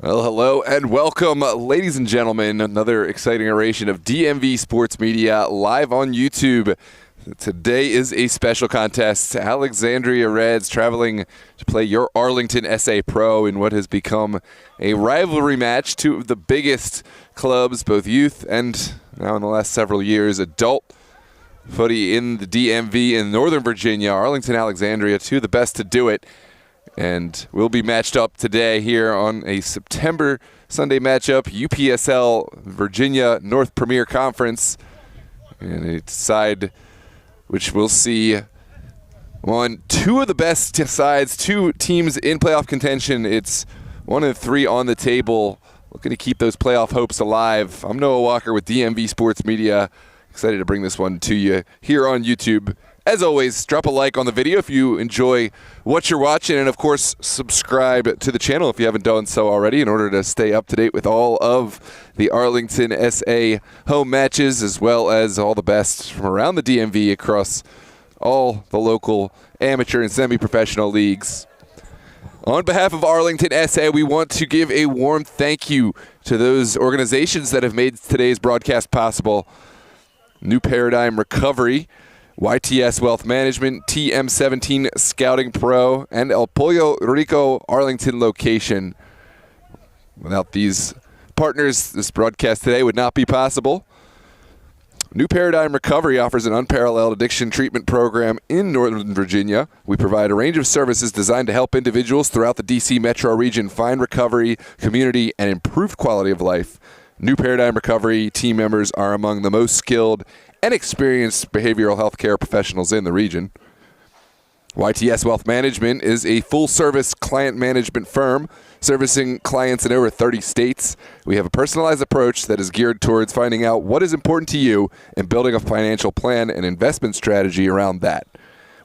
Well, hello and welcome, ladies and gentlemen. Another exciting iteration of DMV Sports Media live on YouTube. Today is a special contest. Alexandria Reds traveling to play your Arlington ASA Pro in what has become a rivalry match. Two of the biggest clubs, both youth and now in the last several years, adult footy in the DMV in Northern Virginia. Arlington, Alexandria, two of the best to do it. And we'll be matched up today here on a September Sunday matchup, UPSL Virginia North Premier Conference. And a side which we'll see on two of the best sides, two teams in playoff contention. It's 1 and 3 on the table, looking to keep those playoff hopes alive. I'm Noah Walker with DMV Sports Media. Excited to bring this one to you here on YouTube. As always, drop a like on the video if you enjoy what you're watching, and of course, subscribe to the channel if you haven't done so already in order to stay up to date with all of the Arlington SA home matches, as well as all the best from around the DMV across all the local amateur and semi-professional leagues. On behalf of Arlington SA, we want to give a warm thank you to those organizations that have made today's broadcast possible. New Paradigm Recovery, YTS Wealth Management, TM17 Scouting Pro, and El Pollo Rico Arlington location. Without these partners, this broadcast today would not be possible. New Paradigm Recovery offers an unparalleled addiction treatment program in Northern Virginia. We provide a range of services designed to help individuals throughout the D.C. metro region find recovery, community, and improved quality of life. New Paradigm Recovery team members are among the most skilled and experienced behavioral health care professionals in the region. YTS Wealth Management is a full-service client management firm servicing clients in over 30 states. We have a personalized approach that is geared towards finding out what is important to you and building a financial plan and investment strategy around that.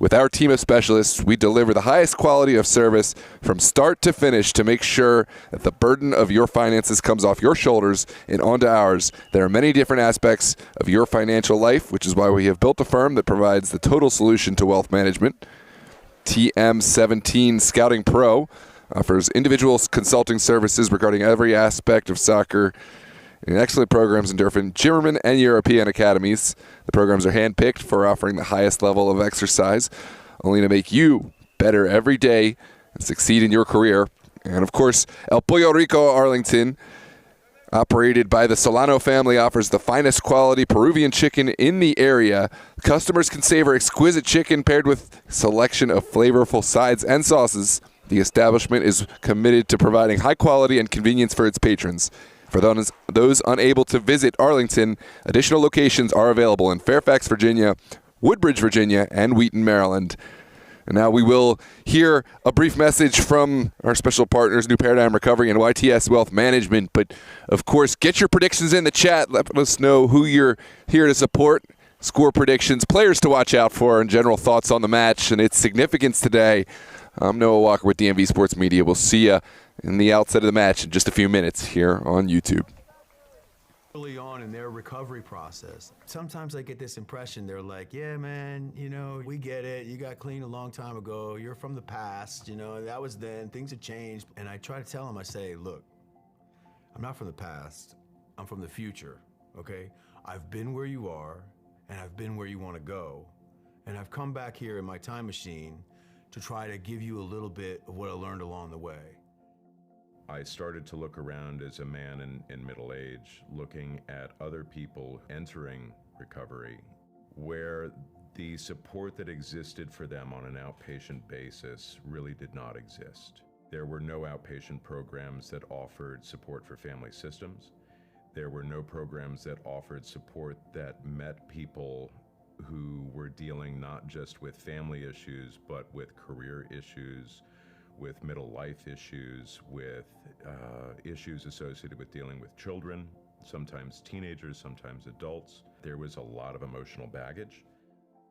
With our team of specialists, we deliver the highest quality of service from start to finish to make sure that the burden of your finances comes off your shoulders and onto ours. There are many different aspects of your financial life, which is why we have built a firm that provides the total solution to wealth management. TM17 Scouting Pro offers individual consulting services regarding every aspect of soccer and excellent programs in different German and European academies. The programs are handpicked for offering the highest level of exercise, only to make you better every day and succeed in your career. And of course, El Pollo Rico Arlington, operated by the Solano family, offers the finest quality Peruvian chicken in the area. Customers can savor exquisite chicken paired with a selection of flavorful sides and sauces. The establishment is committed to providing high quality and convenience for its patrons. For those unable to visit Arlington, additional locations are available in Fairfax, Virginia, Woodbridge, Virginia, and Wheaton, Maryland. And now we will hear a brief message from our special partners, New Paradigm Recovery and YTS Wealth Management. But, of course, get your predictions in the chat. Let us know who you're here to support. Score predictions, players to watch out for, and general thoughts on the match and its significance today. I'm Noah Walker with DMV Sports Media. We'll see you in the outset of the match in just a few minutes here on YouTube. Early on in their recovery process, sometimes I get this impression they're like, yeah, man, you know, we get it. You got clean a long time ago. You're from the past. You know, that was then. Things have changed. And I try to tell them, I say, look, I'm not from the past. I'm from the future, okay? I've been where you are, and I've been where you want to go. And I've come back here in my time machine to try to give you a little bit of what I learned along the way. I started to look around as a man in middle age, looking at other people entering recovery, where the support that existed for them on an outpatient basis really did not exist. There were no outpatient programs that offered support for family systems. There were no programs that offered support that met people who were dealing not just with family issues, but with career issues, with middle life issues, with issues associated with dealing with children, sometimes teenagers, sometimes adults. There was a lot of emotional baggage.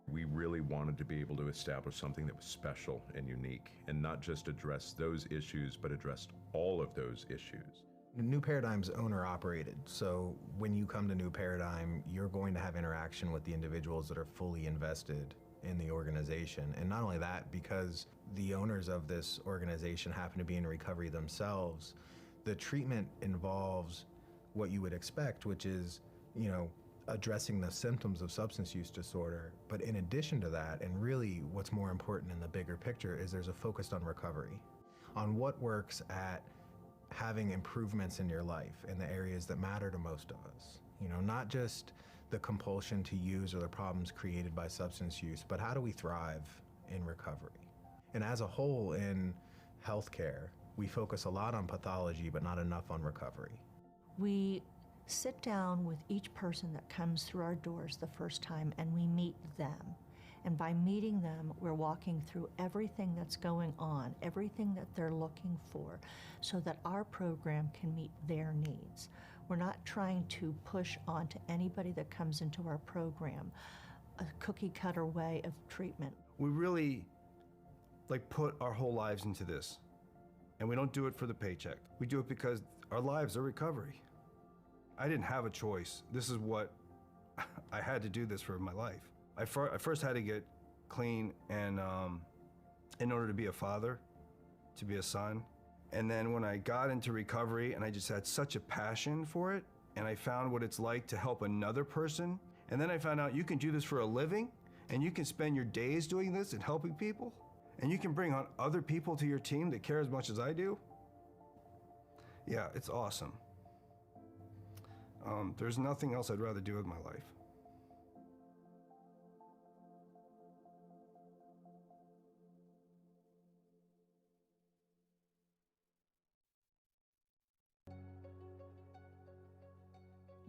We really wanted to be able to establish something that was special and unique, and not just address those issues, but addressed all of those issues. New Paradigm's owner-operated, so when you come to New Paradigm, you're going to have interaction with the individuals that are fully invested in the organization. And not only that, because the owners of this organization happen to be in recovery themselves, The treatment involves what you would expect, which is, addressing the symptoms of substance use disorder. But in addition to that, and really what's more important in the bigger picture, is there's a focus on recovery, on what works at having improvements in your life in the areas that matter to most of us. Not just the compulsion to use or the problems created by substance use, but how do we thrive in recovery? And as a whole in healthcare, we focus a lot on pathology, but not enough on recovery. We sit down with each person that comes through our doors the first time and we meet them. And by meeting them, we're walking through everything that's going on, everything that they're looking for, so that our program can meet their needs. We're not trying to push onto anybody that comes into our program a cookie cutter way of treatment. We really put our whole lives into this. And we don't do it for the paycheck. We do it because our lives are recovery. I didn't have a choice. This is what I had to do this for my life. I first had to get clean and in order to be a father, to be a son. And then when I got into recovery and I just had such a passion for it, and I found what it's like to help another person, and then I found out you can do this for a living, and you can spend your days doing this and helping people, and you can bring on other people to your team that care as much as I do. Yeah, it's awesome. There's nothing else I'd rather do with my life.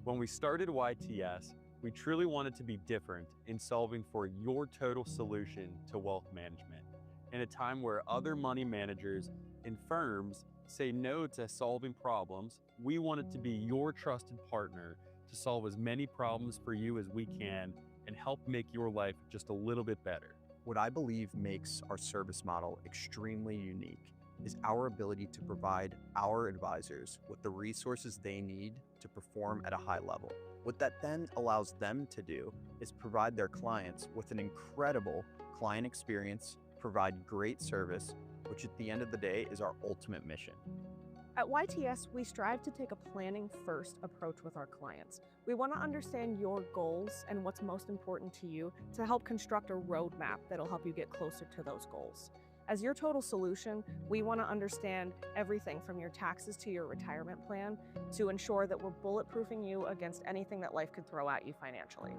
When we started YTS, we truly wanted to be different in solving for your total solution to wealth management. In a time where other money managers and firms say no to solving problems, we wanted to be your trusted partner to solve as many problems for you as we can and help make your life just a little bit better. What I believe makes our service model extremely unique is our ability to provide our advisors with the resources they need to perform at a high level. What that then allows them to do is provide their clients with an incredible client experience, provide great service, which at the end of the day is our ultimate mission. At YTS, we strive to take a planning-first approach with our clients. We want to understand your goals and what's most important to you to help construct a roadmap that'll help you get closer to those goals. As your total solution, we want to understand everything from your taxes to your retirement plan to ensure that we're bulletproofing you against anything that life could throw at you financially.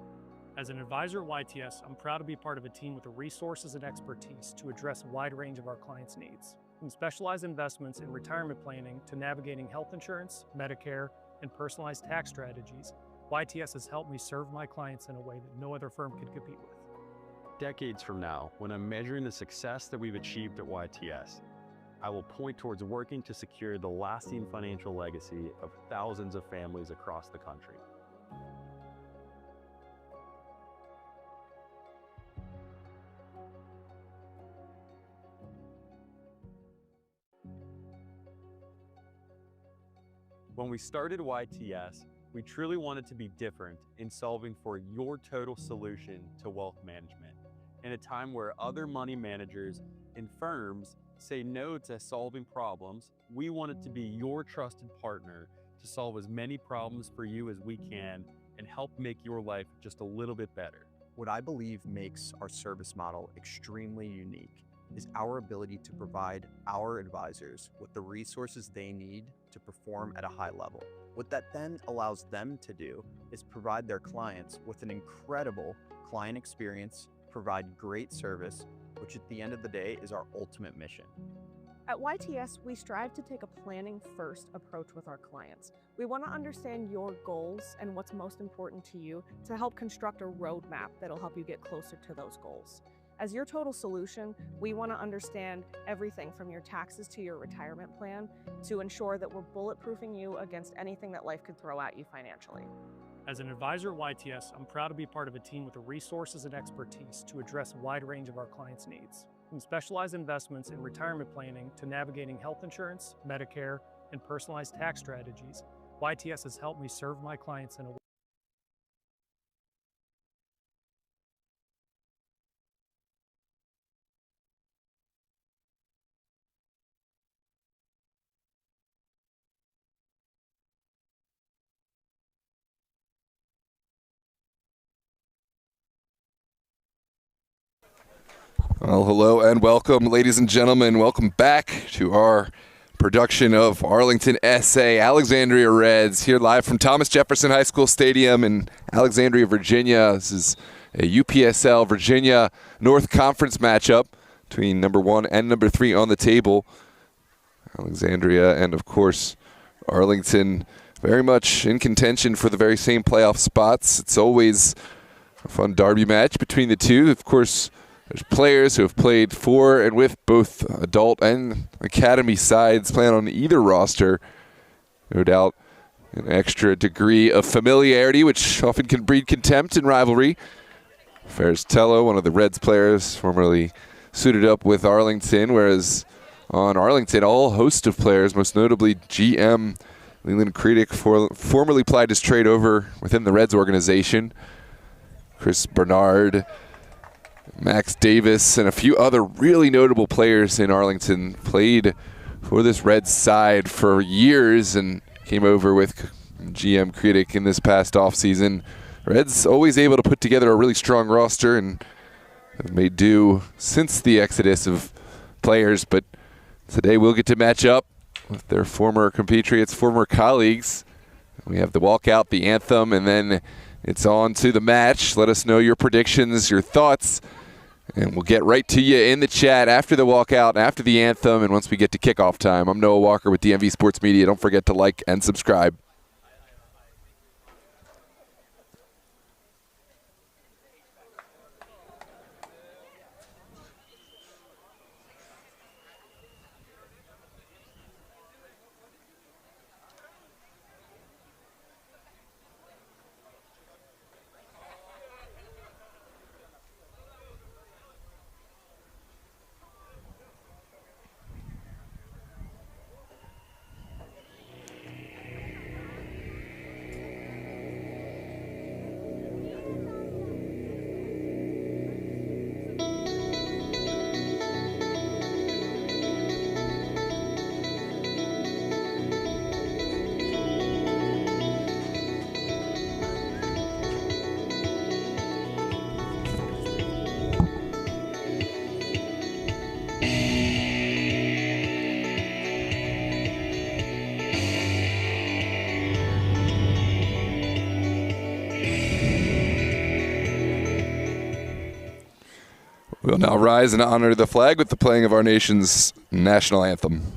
As an advisor at YTS, I'm proud to be part of a team with the resources and expertise to address a wide range of our clients' needs. From specialized investments in retirement planning to navigating health insurance, Medicare, and personalized tax strategies, YTS has helped me serve my clients in a way that no other firm could compete with. Decades from now, when I'm measuring the success that we've achieved at YTS, I will point towards working to secure the lasting financial legacy of thousands of families across the country. When we started YTS, we truly wanted to be different in solving for your total solution to wealth management. In a time where other money managers and firms say no to solving problems, we wanted to be your trusted partner to solve as many problems for you as we can and help make your life just a little bit better. What I believe makes our service model extremely unique is our ability to provide our advisors with the resources they need to perform at a high level. What that then allows them to do is provide their clients with an incredible client experience, provide great service, which at the end of the day is our ultimate mission. At YTS, we strive to take a planning-first approach with our clients. We want to understand your goals and what's most important to you to help construct a roadmap that'll help you get closer to those goals. As your total solution, we want to understand everything from your taxes to your retirement plan to ensure that we're bulletproofing you against anything that life could throw at you financially. As an advisor at YTS, I'm proud to be part of a team with the resources and expertise to address a wide range of our clients' needs. From specialized investments in retirement planning to navigating health insurance, Medicare, and personalized tax strategies, YTS has helped me serve my clients in a way Well, hello and welcome, ladies and gentlemen. Welcome back to our production of Arlington ASA Alexandria Reds, here live from Thomas Jefferson High School Stadium in Alexandria, Virginia. This is a UPSL Virginia North Conference matchup between number 1 and number 3 on the table. Alexandria and, of course, Arlington very much in contention for the very same playoff spots. It's always a fun derby match between the two. Of course, there's players who have played for and with both adult and academy sides playing on either roster. No doubt an extra degree of familiarity, which often can breed contempt and rivalry. Ferris Tello, one of the Reds players, formerly suited up with Arlington, whereas on Arlington, a whole host of players, most notably GM Leland Creedick, formerly plied his trade over within the Reds organization. Chris Bernard, Max Davis, and a few other really notable players in Arlington played for this Reds side for years and came over with GM Creedick in this past offseason. Reds always able to put together a really strong roster and have made do since the exodus of players, but today we'll get to match up with their former compatriots, former colleagues. We have the walkout, the anthem, and then it's on to the match. Let us know your predictions, your thoughts, and we'll get right to you in the chat after the walkout, after the anthem, and once we get to kickoff time. I'm Noah Walker with DMV Sports Media. Don't forget to like and subscribe. We'll now rise and honor the flag with the playing of our nation's national anthem.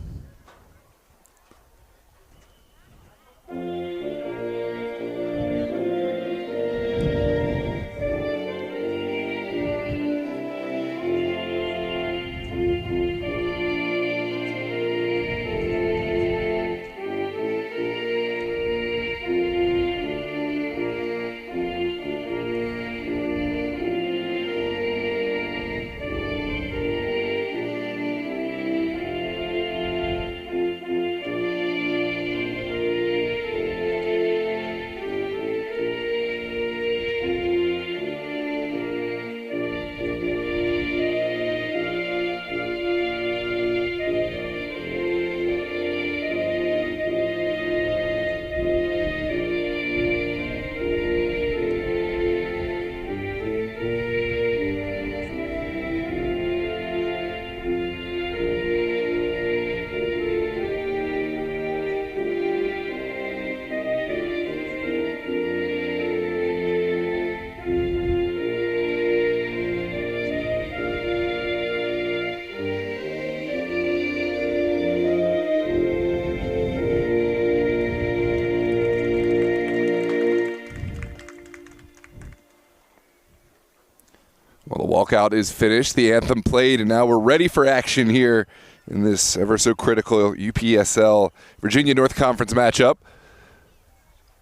Well, the walkout is finished, the anthem played, and now we're ready for action here in this ever so critical UPSL Virginia North Conference matchup.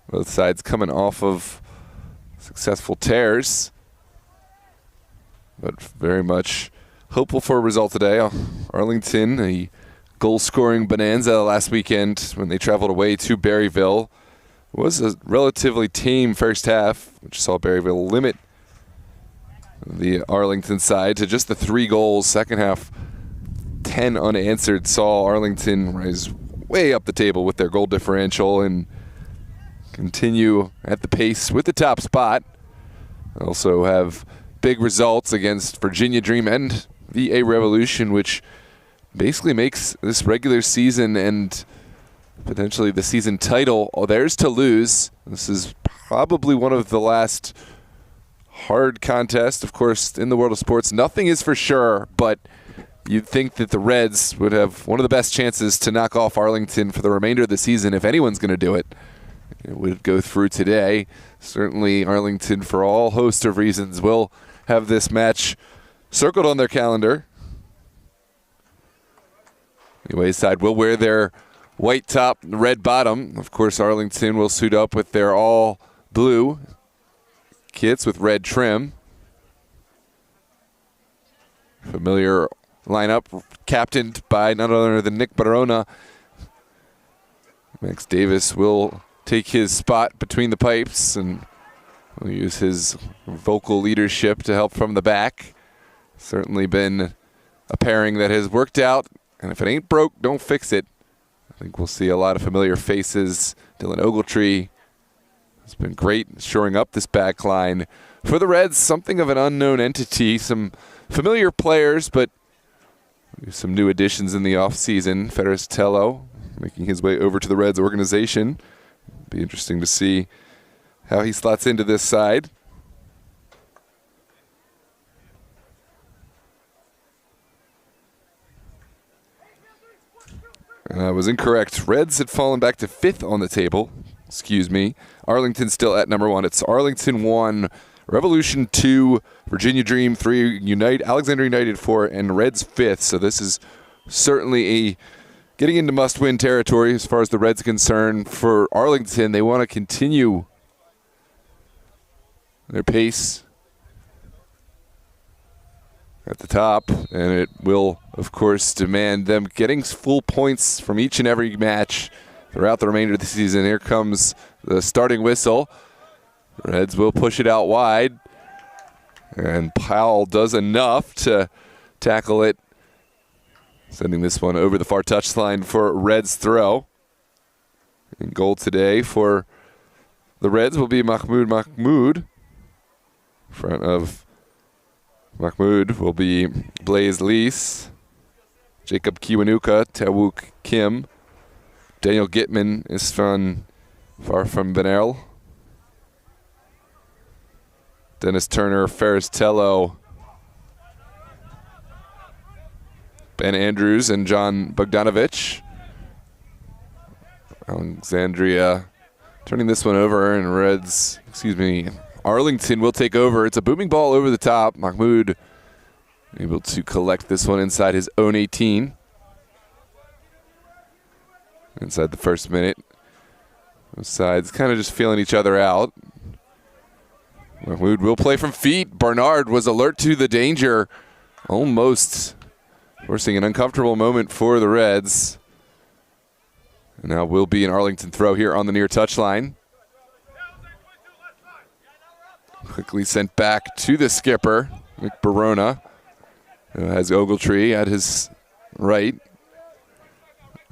Both sides coming off of successful tears, but very much hopeful for a result today. Arlington, a goal-scoring bonanza last weekend when they traveled away to Berryville. It was a relatively tame first half, which saw Berryville limit the Arlington side to just the 3 goals. Second half, 10 unanswered, saw Arlington rise way up the table with their goal differential and continue at the pace with the top spot. Also have big results against Virginia Dream and VA Revolution, which basically makes this regular season and potentially the season title theirs to lose. This is probably one of the last hard contests, of course, in the world of sports. Nothing is for sure, but you'd think that the Reds would have one of the best chances to knock off Arlington for the remainder of the season if anyone's going to do it. It would go through today. Certainly Arlington, for all host of reasons, will have this match circled on their calendar. Anyway, side will wear their white top, red bottom. Of course, Arlington will suit up with their all blue kits with red trim. Familiar lineup, captained by none other than Nick Barona. Max Davis will take his spot between the pipes and will use his vocal leadership to help from the back. Certainly been a pairing that has worked out, and if it ain't broke, don't fix it. I think we'll see a lot of familiar faces. Dylan Ogletree has been great shoring up this back line. For the Reds, something of an unknown entity, some familiar players, but some new additions in the offseason. Ferris Tello making his way over to the Reds organization. Be interesting to see how he slots into this side. And I was incorrect. Reds had fallen back to 5th on the table. Excuse me. Arlington still at number 1. It's Arlington 1, Revolution 2, Virginia Dream 3, Alexander United 4, and Reds 5th. So this is certainly getting into must-win territory as far as the Reds are concerned. For Arlington, they want to continue their pace at the top, and it will, of course, demand them getting full points from each and every match throughout the remainder of the season. Here comes the starting whistle. The Reds will push it out wide, and Powell does enough to tackle it, sending this one over the far touchline for Reds throw. And goal today for the Reds will be Mahmoud. In front of Mahmoud will be Blaze Lease, Jacob Kiwanuka, Tawuk Kim, Daniel Gitman is from far from Benerl, Dennis Turner, Ferris Tello, Ben Andrews, and John Bogdanovich. Alexandria turning this one over, and Arlington will take over. It's a booming ball over the top. Mahmoud able to collect this one inside his own 18. Inside the first minute. Both sides kind of just feeling each other out. Mahmoud will play from feet. Bernard was alert to the danger. Almost forcing an uncomfortable moment for the Reds. And now will be an Arlington throw here on the near touchline. Quickly sent back to the skipper, Nick Barona, who has Ogletree at his right.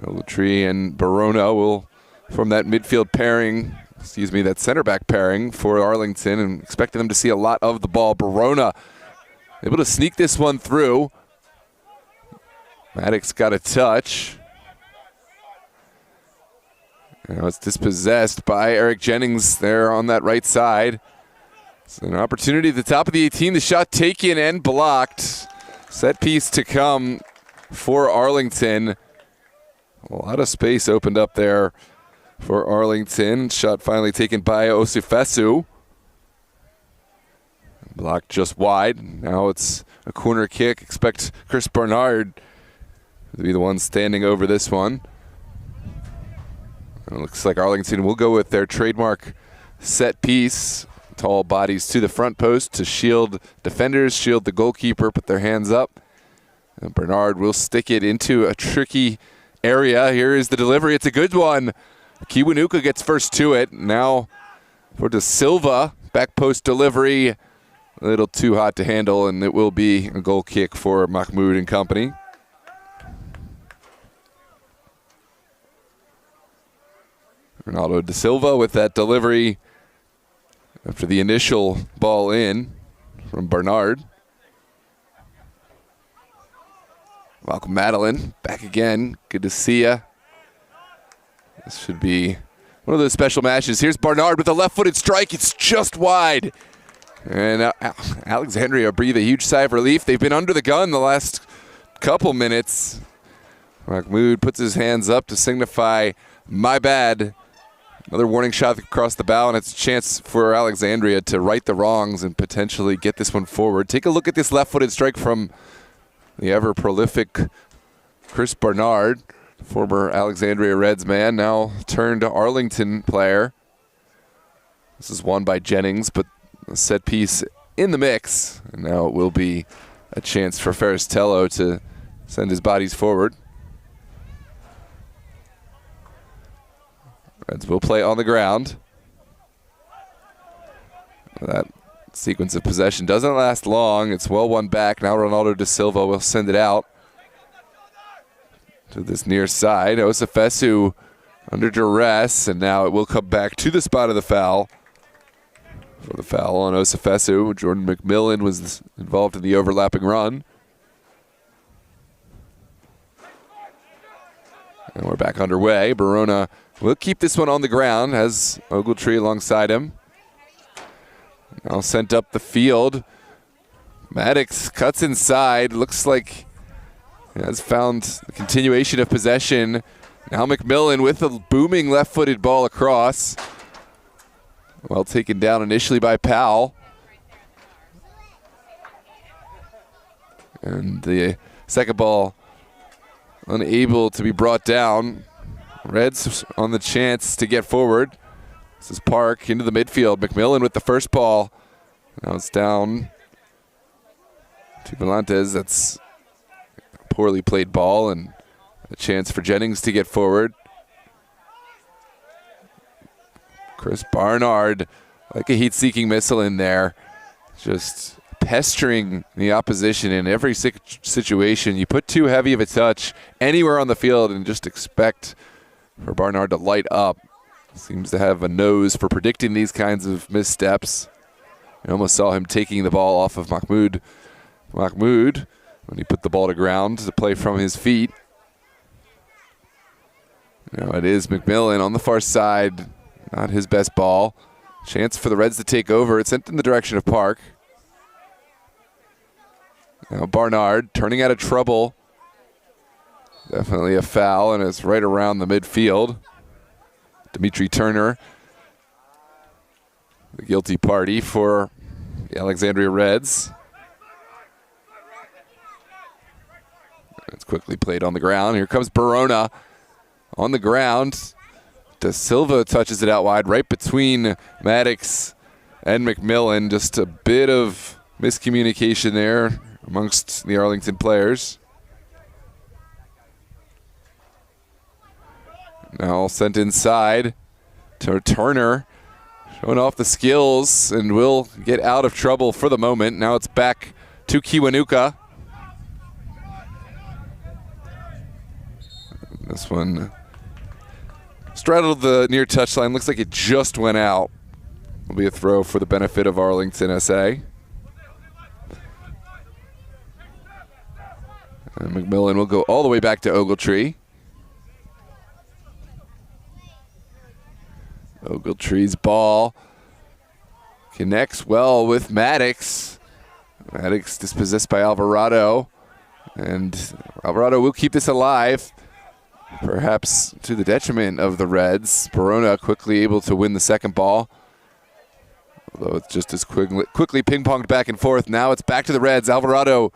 Ogletree and Barona will form that midfield pairing, that center back pairing for Arlington, and expecting them to see a lot of the ball. Barona able to sneak this one through. Maddox got a touch. Now it's dispossessed by Eric Jennings there on that right side. It's an opportunity at the top of the 18. The shot taken and blocked. Set piece to come for Arlington. A lot of space opened up there for Arlington. Shot finally taken by Osifesu. Blocked just wide. Now it's a corner kick. Expect Chris Bernard to be the one standing over this one. And it looks like Arlington will go with their trademark set piece. Tall bodies to the front post to shield defenders, shield the goalkeeper, put their hands up. And Bernard will stick it into a tricky area. Here is the delivery. It's a good one. Kiwanuka gets first to it. Now for De Silva. Back post delivery. A little too hot to handle, and it will be a goal kick for Mahmoud and company. Ronaldo De Silva with that delivery after the initial ball in from Bernard. Welcome, Madeline. Back again. Good to see ya. This should be one of those special matches. Here's Barnard with a left-footed strike. It's just wide. And Alexandria breathe a huge sigh of relief. They've been under the gun the last couple minutes. Mahmoud puts his hands up to signify, my bad. Another warning shot across the bow, and it's a chance for Alexandria to right the wrongs and potentially get this one forward. Take a look at this left-footed strike from the ever-prolific Chris Barnard, former Alexandria Reds man, now turned Arlington player. This is won by Jennings, but a set piece in the mix. And now it will be a chance for Ferristello to send his bodies forward. Reds will play on the ground. That sequence of possession doesn't last long. It's well won back. Now Ronaldo da Silva will send it out to this near side. Osafesu under duress, and now it will come back to the spot of the foul. For the foul on Osafesu, Jordan McMillan was involved in the overlapping run. And we're back underway. Barona will keep this one on the ground, has Ogletree alongside him. Now sent up the field. Maddox cuts inside. Looks like he has found the continuation of possession. Now McMillan with a booming left-footed ball across. Well taken down initially by Powell. And the second ball unable to be brought down. Reds on the chance to get forward. This is Park into the midfield. McMillan with the first ball. Now it's down to Volantes. That's a poorly played ball and a chance for Jennings to get forward. Chris Barnard, like a heat-seeking missile in there, just pestering the opposition in every situation. You put too heavy of a touch anywhere on the field and just expect for Barnard to light up. Seems to have a nose for predicting these kinds of missteps. You almost saw him taking the ball off of Mahmoud when he put the ball to ground to play from his feet. Now it is McMillan on the far side. Not his best ball. Chance for the Reds to take over. It's sent in the direction of Park. Now Barnard turning out of trouble. Definitely a foul, and it's right around the midfield. Dimitri Turner, the guilty party for the Alexandria Reds. It's quickly played on the ground. Here comes Barona on the ground. Da Silva touches it out wide, right between Maddox and McMillan. Just a bit of miscommunication there amongst the Arlington players. Now sent inside to Turner, showing off the skills, and will get out of trouble for the moment. Now it's back to Kiwanuka. This one straddled the near touchline. Looks like it just went out. Will be a throw for the benefit of Arlington SA. And McMillan will go all the way back to Ogletree. Ogletree's ball connects well with Maddox. Maddox dispossessed by Alvarado. And Alvarado will keep this alive, perhaps to the detriment of the Reds. Barona quickly able to win the second ball, although it's just as quickly ping-ponged back and forth. Now it's back to the Reds. Alvarado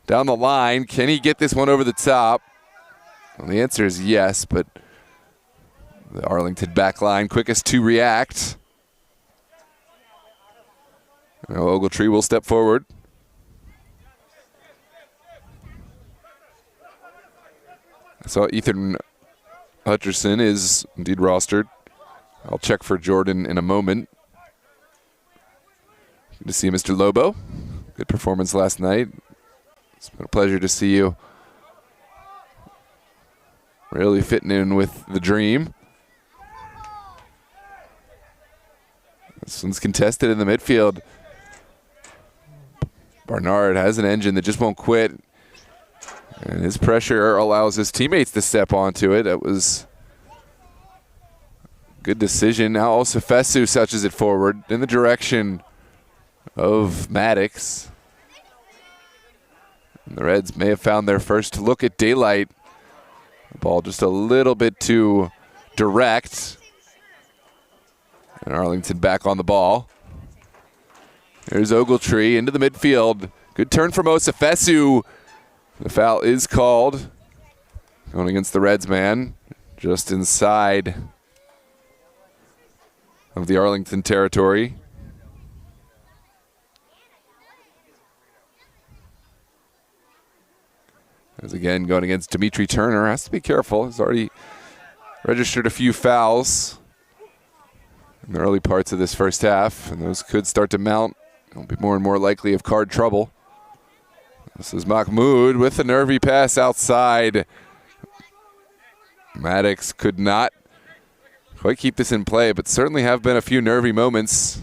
down the line. Can he get this one over the top? Well, the answer is yes, but the Arlington back line quickest to react. Now Ogletree will step forward. I saw Ethan Hutcherson is indeed rostered. I'll check for Jordan in a moment. Good to see Mr. Lobo. Good performance last night. It's been a pleasure to see you really fitting in with the dream. This one's contested in the midfield. Barnard has an engine that just won't quit. And his pressure allows his teammates to step onto it. That was a good decision. Now Osifesu touches it forward in the direction of Maddox. And the Reds may have found their first look at daylight. The ball just a little bit too direct. And Arlington back on the ball. There's Ogletree into the midfield. Good turn from Osifesu. The foul is called. Going against the Reds man. Just inside of the Arlington territory. As again, going against Dimitri Turner. Has to be careful. He's already registered a few fouls in the early parts of this first half, and those could start to mount. He'll be more and more likely of card trouble. This is Mahmoud with a nervy pass outside. Maddox could not quite keep this in play, but certainly have been a few nervy moments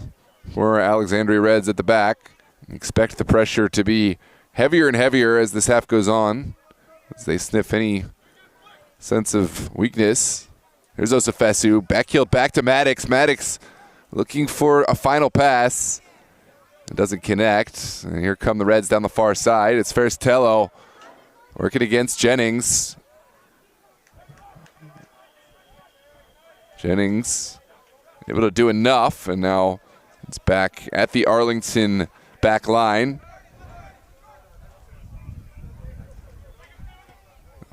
for Alexandria Reds at the back. Expect the pressure to be heavier and heavier as this half goes on, as they sniff any sense of weakness. Here's Osifesu, backheel back to Maddox. Maddox looking for a final pass. It doesn't connect. And here come the Reds down the far side. It's Ferstello working against Jennings. Jennings able to do enough, and now it's back at the Arlington back line.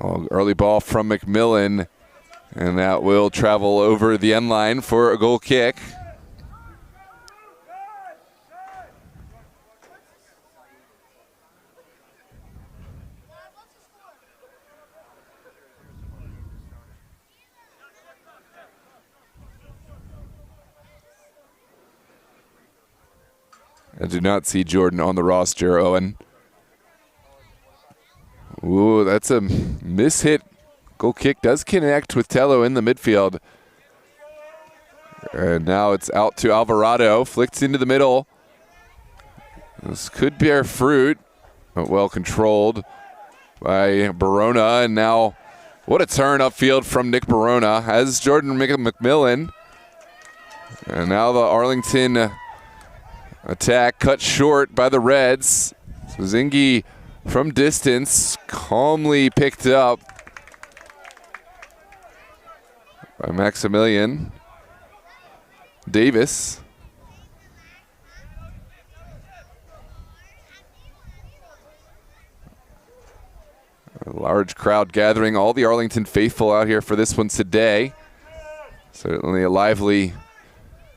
Early ball from McMillan, and that will travel over the end line for a goal kick. I do not see Jordan on the roster, Owen. Ooh, that's a mishit. Goal kick does connect with Tello in the midfield. And now it's out to Alvarado. Flicked into the middle. This could bear fruit, but well controlled by Barona. And now, what a turn upfield from Nick Barona. Has Jordan McMillan. And now the Arlington attack cut short by the Reds. So Zingy from distance, calmly picked up by Maximilian Davis. A large crowd gathering, all the Arlington faithful out here for this one today. Certainly a lively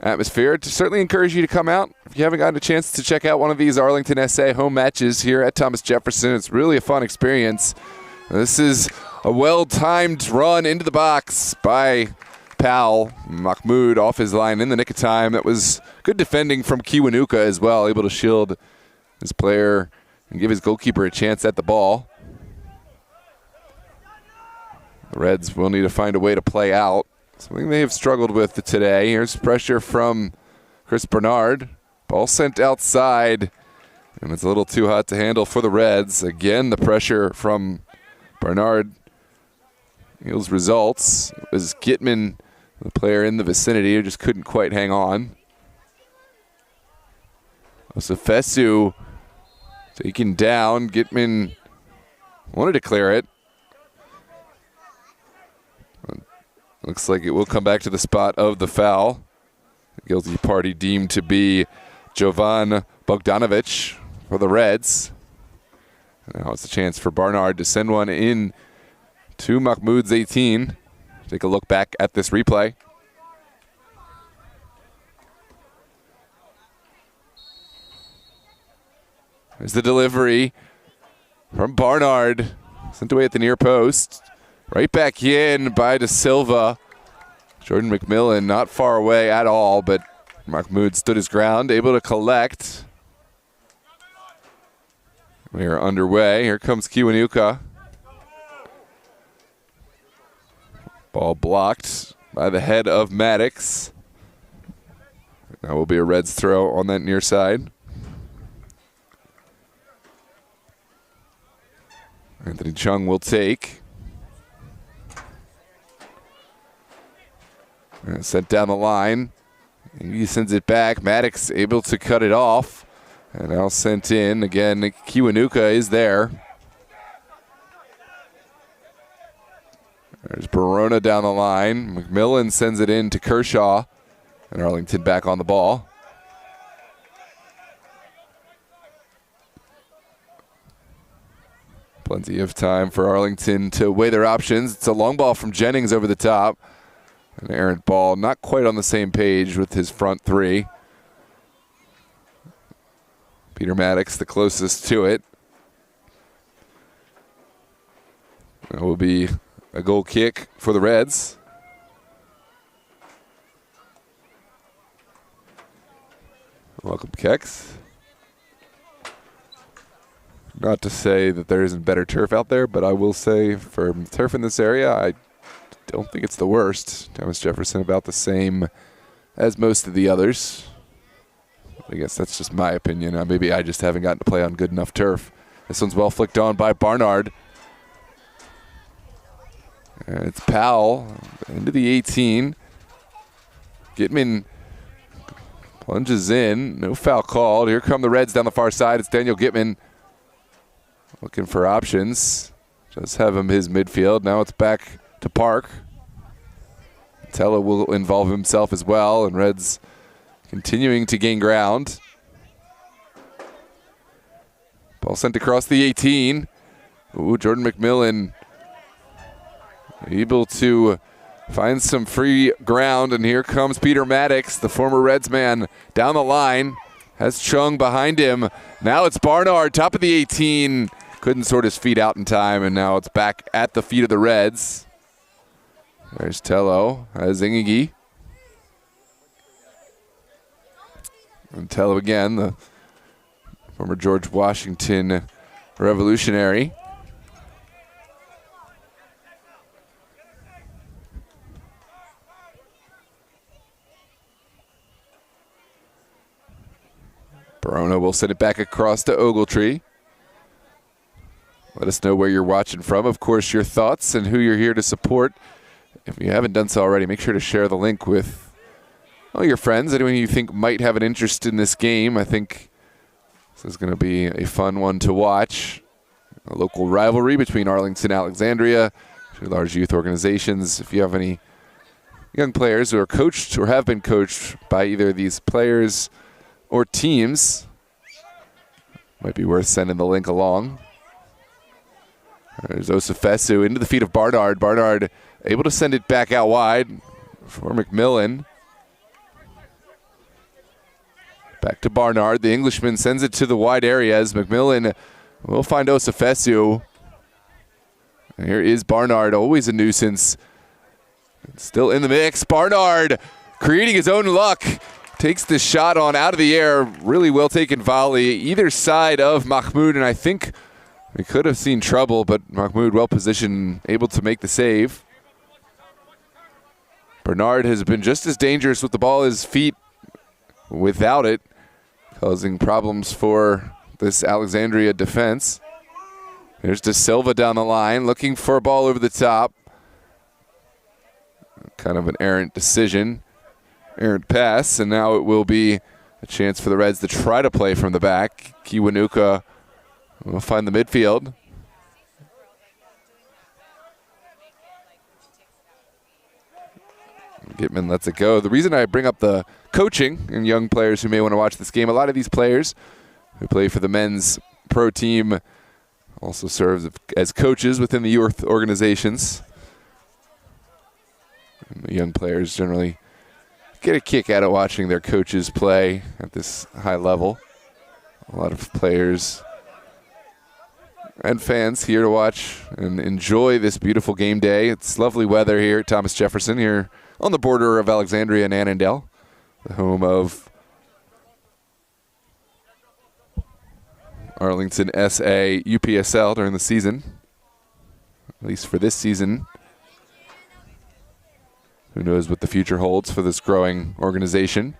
atmosphere. To certainly encourage you to come out if you haven't gotten a chance to check out one of these Arlington SA home matches here at Thomas Jefferson. It's really a fun experience. This is a well-timed run into the box by Powell. Mahmoud off his line in the nick of time. That was good defending from Kiwanuka as well, able to shield his player and give his goalkeeper a chance at the ball. The Reds will need to find a way to play out. Something they have struggled with today. Here's pressure from Chris Bernard. Ball sent outside, and it's a little too hot to handle for the Reds. Again, the pressure from Bernard yields results. It was Gitman, the player in the vicinity, who just couldn't quite hang on. Osifesu taken down. Gitman wanted to clear it. Looks like it will come back to the spot of the foul. The guilty party deemed to be Jovan Bogdanovic for the Reds. Now it's a chance for Barnard to send one in to Mahmoud's 18. Take a look back at this replay. There's the delivery from Barnard. Sent away at the near post. Right back in by Da Silva. Jordan McMillan not far away at all, but Mahmoud stood his ground, able to collect. We are underway. Here comes Kiwanuka. Ball blocked by the head of Maddox. That will be a Reds throw on that near side. Anthony Chung will take. Sent down the line. He sends it back. Maddox able to cut it off. And now sent in. Again, Kiwanuka is there. There's Barona down the line. McMillan sends it in to Kershaw. And Arlington back on the ball. Plenty of time for Arlington to weigh their options. It's a long ball from Jennings over the top. An errant ball, not quite on the same page with his front three. Peter Maddox the closest to it. That will be a goal kick for the Reds. Welcome, Kex. Not to say that there isn't better turf out there, but I will say for turf in this area, I don't think it's the worst. Thomas Jefferson about the same as most of the others. I guess that's just my opinion. Maybe I just haven't gotten to play on good enough turf. This one's well flicked on by Barnard. And it's Powell into the 18. Gitman plunges in. No foul called. Here come the Reds down the far side. It's Daniel Gitman looking for options. Just have him his midfield. Now it's back to Park. Tella will involve himself as well, and Reds continuing to gain ground. Ball sent across the 18. Ooh, Jordan McMillan able to find some free ground, and here comes Peter Maddox, the former Reds man, down the line. Has Chung behind him. Now it's Barnard, top of the 18. Couldn't sort his feet out in time, and now it's back at the feet of the Reds. There's Tello, has Ingigi. And Tello again, the former George Washington revolutionary. Barona will send it back across to Ogletree. Let us know where you're watching from. Of course, your thoughts and who you're here to support. If you haven't done so already, make sure to share the link with all your friends, anyone you think might have an interest in this game. I think this is going to be a fun one to watch. A local rivalry between Arlington and Alexandria, two large youth organizations. If you have any young players who are coached or have been coached by either of these players or teams, might be worth sending the link along. There's Osifesu into the feet of Barnard. Barnard able to send it back out wide for McMillan. Back to Barnard. The Englishman sends it to the wide areas. McMillan will find Osifesu. And here is Barnard, always a nuisance. Still in the mix. Barnard creating his own luck. Takes the shot on out of the air. Really well taken volley. Either side of Mahmoud, and I think we could have seen trouble, but Mahmoud well positioned, able to make the save. Bernard has been just as dangerous with the ball at his feet without it, causing problems for this Alexandria defense. There's De Silva down the line, looking for a ball over the top. Kind of an errant decision, errant pass, and now it will be a chance for the Reds to try to play from the back. Kiwanuka will find the midfield. Gitman lets it go. The reason I bring up the coaching and young players who may want to watch this game, a lot of these players who play for the men's pro team also serve as coaches within the youth organizations. And the young players generally get a kick out of watching their coaches play at this high level. A lot of players and fans here to watch and enjoy this beautiful game day. It's lovely weather here at Thomas Jefferson, here on the border of Alexandria and Annandale, the home of Arlington SA UPSL during the season, at least for this season. Who knows what the future holds for this growing organization.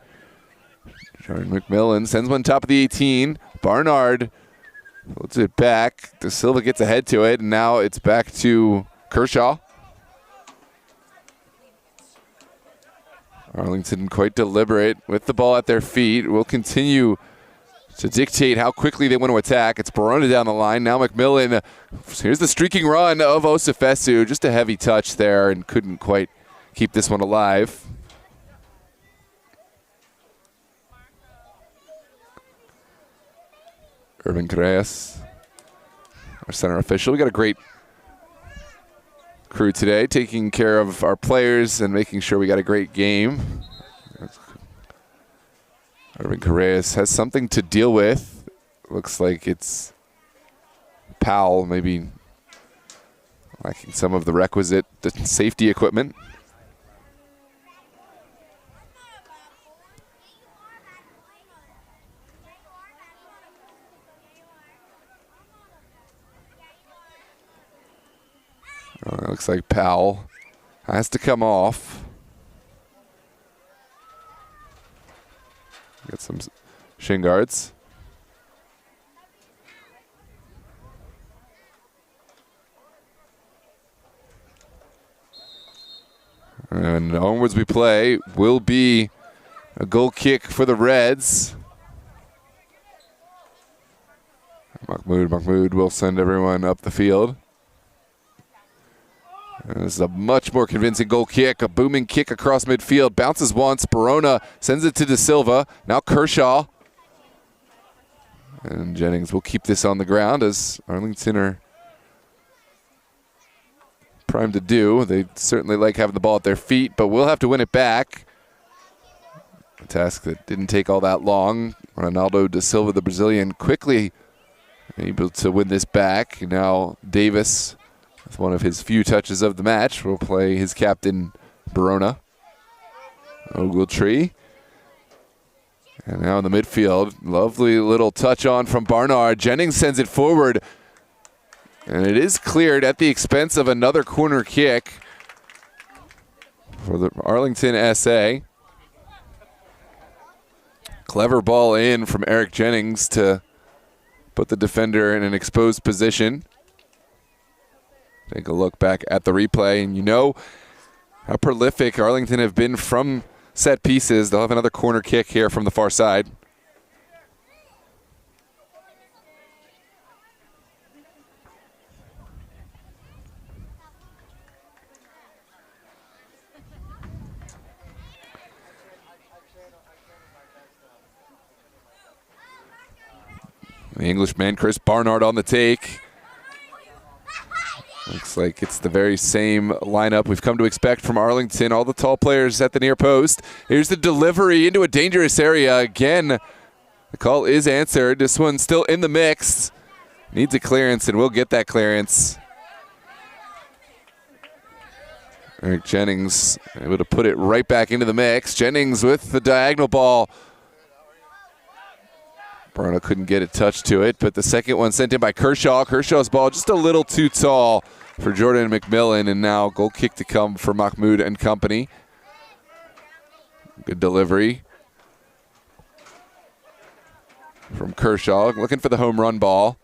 Jordan McMillan sends one top of the 18. Barnard Puts it back. De Silva gets ahead to it, and now it's back to Kershaw. Arlington quite deliberate with the ball at their feet. Will continue to dictate how quickly they want to attack. It's Barona down the line. Now McMillan. Here's the streaking run of Osifesu. Just a heavy touch there and couldn't quite keep this one alive. Irvin Correas, our center official. We got a great crew today, taking care of our players and making sure we got a great game. Irvin Correas has something to deal with. Looks like it's Powell, maybe lacking some of the requisite safety equipment. It looks like Powell has to come off. Get some shin guards. And onwards we play. Will be a goal kick for the Reds. Mahmoud will send everyone up the field. And this is a much more convincing goal kick, a booming kick across midfield. Bounces once, Barona sends it to De Silva. Now Kershaw. And Jennings will keep this on the ground as Arlington are primed to do. They certainly like having the ball at their feet, but will have to win it back. A task that didn't take all that long. Ronaldo De Silva, the Brazilian, quickly able to win this back. Now Davis, with one of his few touches of the match, will play his captain, Barona. Ogletree. And now in the midfield, lovely little touch on from Barnard. Jennings sends it forward. And it is cleared at the expense of another corner kick for the Arlington ASA. Clever ball in from Eric Jennings to put the defender in an exposed position. Take a look back at the replay, and you know how prolific Arlington have been from set pieces. They'll have another corner kick here from the far side. The Englishman, Chris Barnard, on the take. Looks like it's the very same lineup we've come to expect from Arlington. All the tall players at the near post. Here's the delivery into a dangerous area. Again, the call is answered. This one's still in the mix. Needs a clearance, and we'll get that clearance. Eric Jennings able to put it right back into the mix. Jennings with the diagonal ball. Bruno couldn't get a touch to it, but the second one sent in by Kershaw. Kershaw's ball just a little too tall for Jordan McMillan, and now goal kick to come for Mahmoud and company. Good delivery from Kershaw, looking for the home run ball.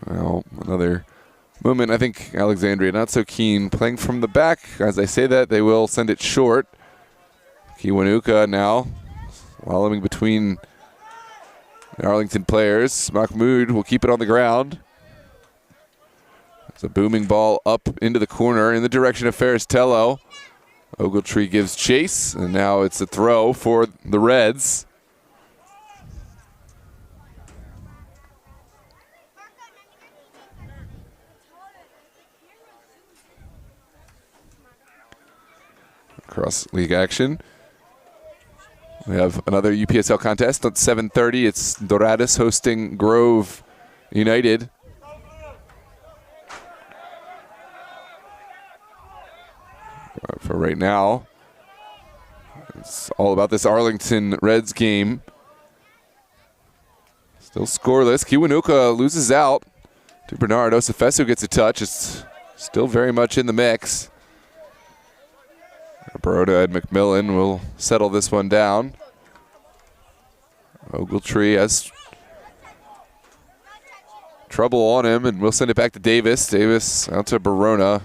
Well, another movement. I think Alexandria not so keen playing from the back. As I say that, they will send it short. Kiwanuka now wallowing between the Arlington players. Mahmoud will keep it on the ground. It's a booming ball up into the corner in the direction of Ferris-Tello. Ogletree gives chase, and now it's a throw for the Reds. Cross league action. We have another UPSL contest at 7:30. It's Dorados hosting Grove United. For right now, it's all about this Arlington Reds game. Still scoreless. Kiwanuka loses out to Bernard. Osifesu gets a touch. It's still very much in the mix. Baroda and McMillan will settle this one down. Ogletree has trouble on him, and we'll send it back to Davis. Davis out to Barona.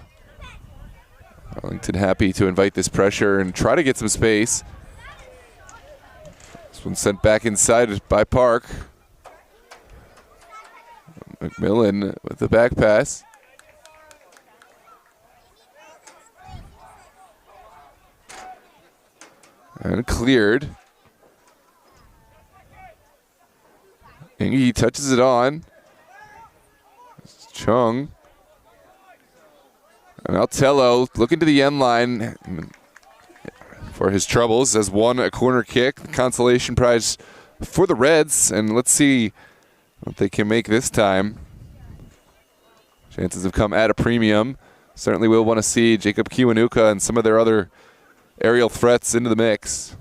Arlington happy to invite this pressure and try to get some space. This one sent back inside by Park. McMillan with the back pass. And cleared. Ingy touches it on. Chung. And Altello looking to the end line for his troubles. Has won a corner kick. Consolation prize for the Reds. And let's see what they can make this time. Chances have come at a premium. Certainly we'll want to see Jacob Kiwanuka and some of their other aerial threats into the mix.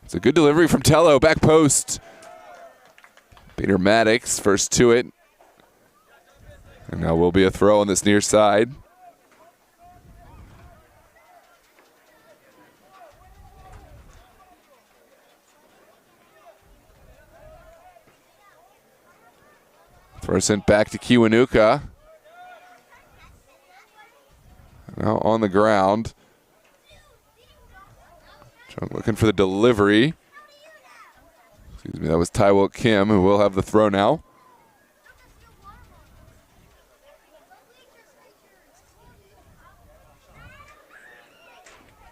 It's a good delivery from Tello, back post. Peter Maddox first to it. And now will be a throw on this near side. Throw sent back to Kiwanuka. Now on the ground. Looking for the delivery. Excuse me, that was Tywell Kim, who will have the throw now.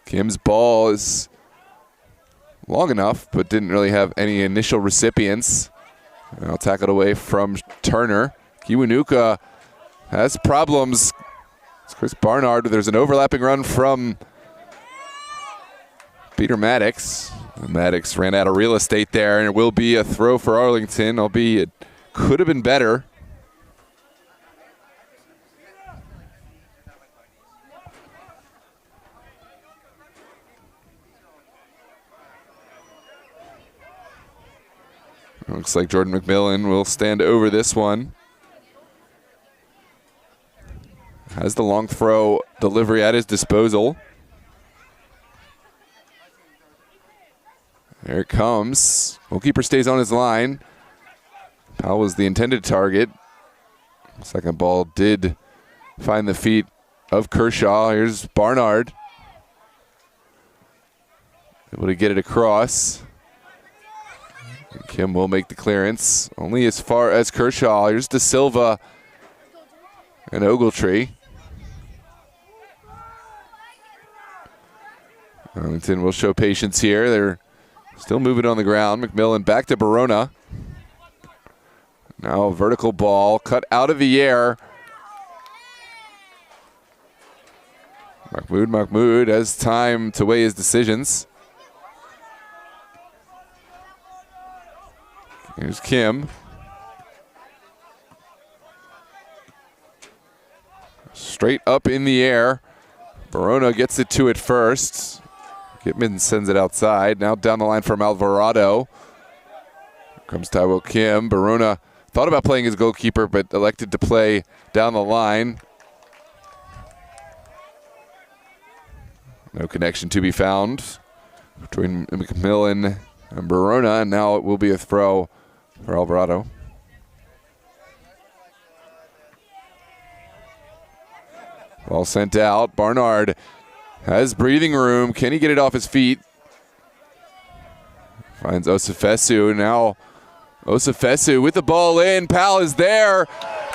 Kim's ball is long enough, but didn't really have any initial recipients. And I'll tackle it away from Turner. Kiwanuka has problems. It's Chris Barnard. There's an overlapping run from Peter Maddox. Maddox ran out of real estate there, and it will be a throw for Arlington, albeit it could have been better. Looks like Jordan McMillan will stand over this one. Has the long throw delivery at his disposal. There it comes. Goalkeeper stays on his line. Powell was the intended target. Second ball did find the feet of Kershaw. Here's Barnard. Able to get it across. And Kim will make the clearance. Only as far as Kershaw. Here's De Silva and Ogletree. Arlington will show patience here. They're still moving on the ground. McMillan back to Barona. Now a vertical ball cut out of the air. Mahmoud has time to weigh his decisions. Here's Kim. Straight up in the air. Barona gets it to it first. Gitman sends it outside. Now down the line from Alvarado. Here comes Tywell Kim. Barona thought about playing his goalkeeper, but elected to play down the line. No connection to be found between McMillan and Barona, and now it will be a throw for Alvarado. Ball sent out. Barnard has breathing room. Can he get it off his feet? Finds Osifesu. Now Osifesu with the ball in. Powell is there.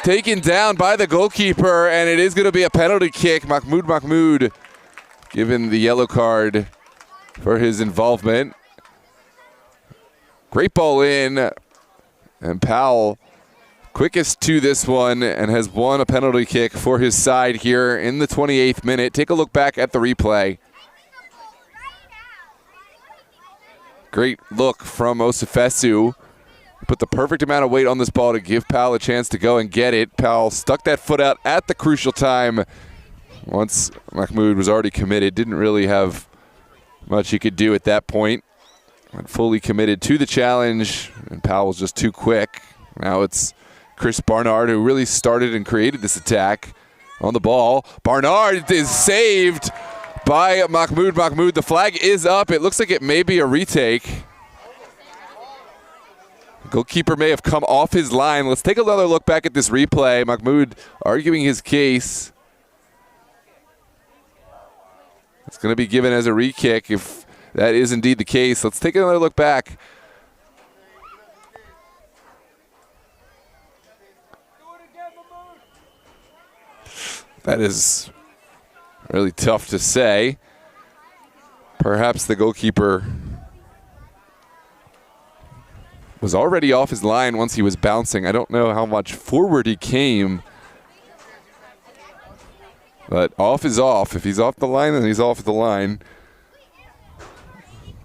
Taken down by the goalkeeper, and it is going to be a penalty kick. Mahmoud given the yellow card for his involvement. Great ball in. And Powell quickest to this one and has won a penalty kick for his side here in the 28th minute. Take a look back at the replay. Great look from Osifesu. Put the perfect amount of weight on this ball to give Powell a chance to go and get it. Powell stuck that foot out at the crucial time. Once Mahmoud was already committed, didn't really have much he could do at that point. Went fully committed to the challenge, and Powell was just too quick. Now it's Chris Barnard, who really started and created this attack on the ball. Barnard is saved by Mahmoud. Mahmoud, the flag is up. It looks like it may be a retake. Goalkeeper may have come off his line. Let's take another look back at this replay. Mahmoud arguing his case. It's going to be given as a re-kick if that is indeed the case. Let's take another look back. That is really tough to say. Perhaps the goalkeeper was already off his line once he was bouncing. I don't know how much forward he came. But off is off. If he's off the line, then he's off the line.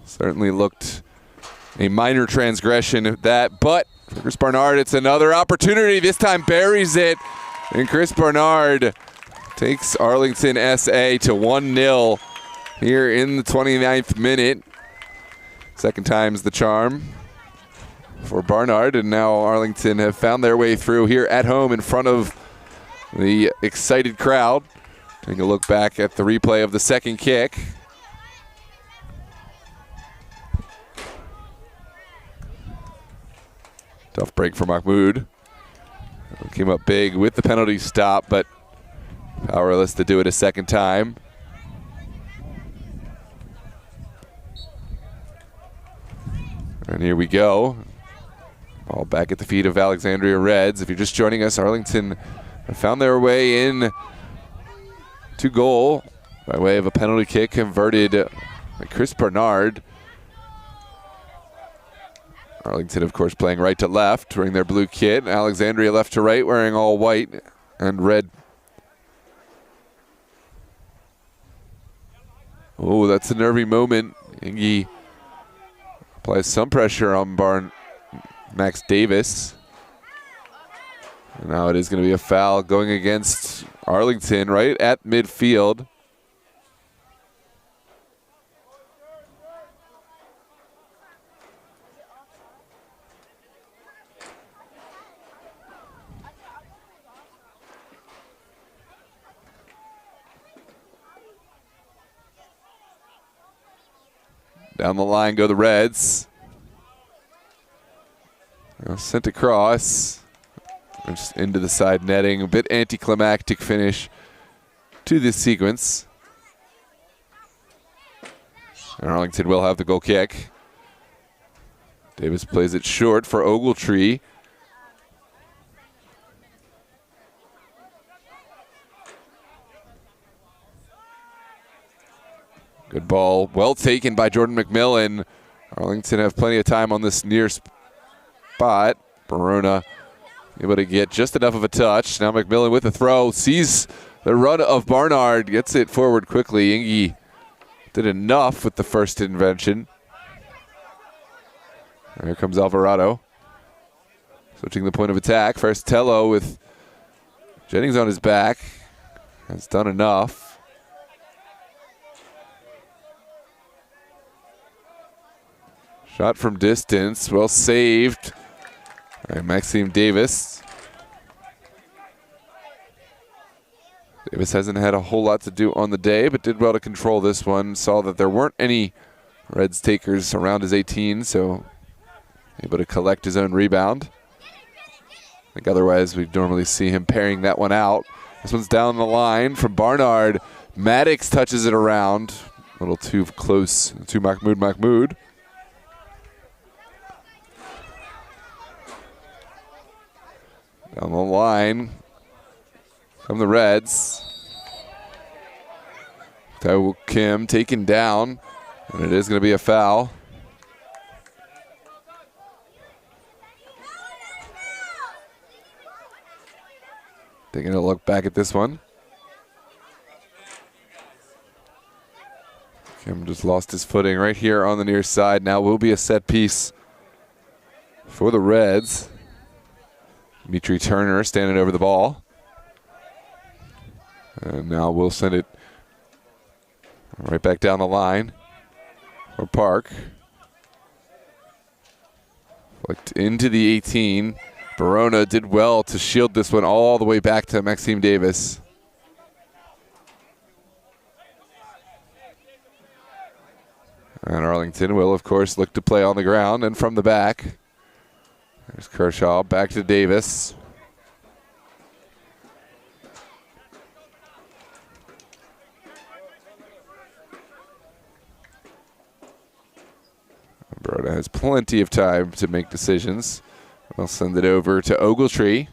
Certainly looked a minor transgression of that. But for Chris Barnard, it's another opportunity. This time buries it. And Chris Barnard takes Arlington SA to 1-0 here in the 29th minute. Second time's the charm for Barnard, and now Arlington have found their way through here at home in front of the excited crowd. Take a look back at the replay of the second kick. Tough break for Mahmoud. Came up big with the penalty stop, but powerless to do it a second time. And here we go. Ball back at the feet of Alexandria Reds. If you're just joining us, Arlington found their way in to goal by way of a penalty kick converted by Chris Barnard. Arlington, of course, playing right to left, wearing their blue kit. Alexandria left to right, wearing all white and red. Oh, that's a nervy moment. Ingy applies some pressure on Max Davis. And now it is going to be a foul going against Arlington right at midfield. Down the line go the Reds. Sent across. Just into the side netting. A bit anticlimactic finish to this sequence. And Arlington will have the goal kick. Davis plays it short for Ogletree. Good ball, well taken by Jordan McMillan. Arlington have plenty of time on this near spot. Barona able to get just enough of a touch. Now McMillan with the throw, sees the run of Barnard, gets it forward quickly. Ingy did enough with the first intervention. And here comes Alvarado. Switching the point of attack. First Tello with Jennings on his back. Has done enough. Shot from distance, well saved by Maxime Davis. Davis hasn't had a whole lot to do on the day, but did well to control this one. Saw that there weren't any Reds takers around his 18, so able to collect his own rebound. I think otherwise we'd normally see him parrying that one out. This one's down the line from Barnard. Maddox touches it around. A little too close to Mahmoud. Down the line from the Reds. Taiwo Kim taken down, and it is going to be a foul. Taking a look back at this one. Kim just lost his footing right here on the near side. Now will be a set piece for the Reds. Dimitri Turner standing over the ball. And now we'll send it right back down the line for Park. Flicked into the 18. Barona did well to shield this one all the way back to Maxime Davis. And Arlington will, of course, look to play on the ground and from the back. There's Kershaw, back to Davis. Broda has plenty of time to make decisions. I'll send it over to Ogletree.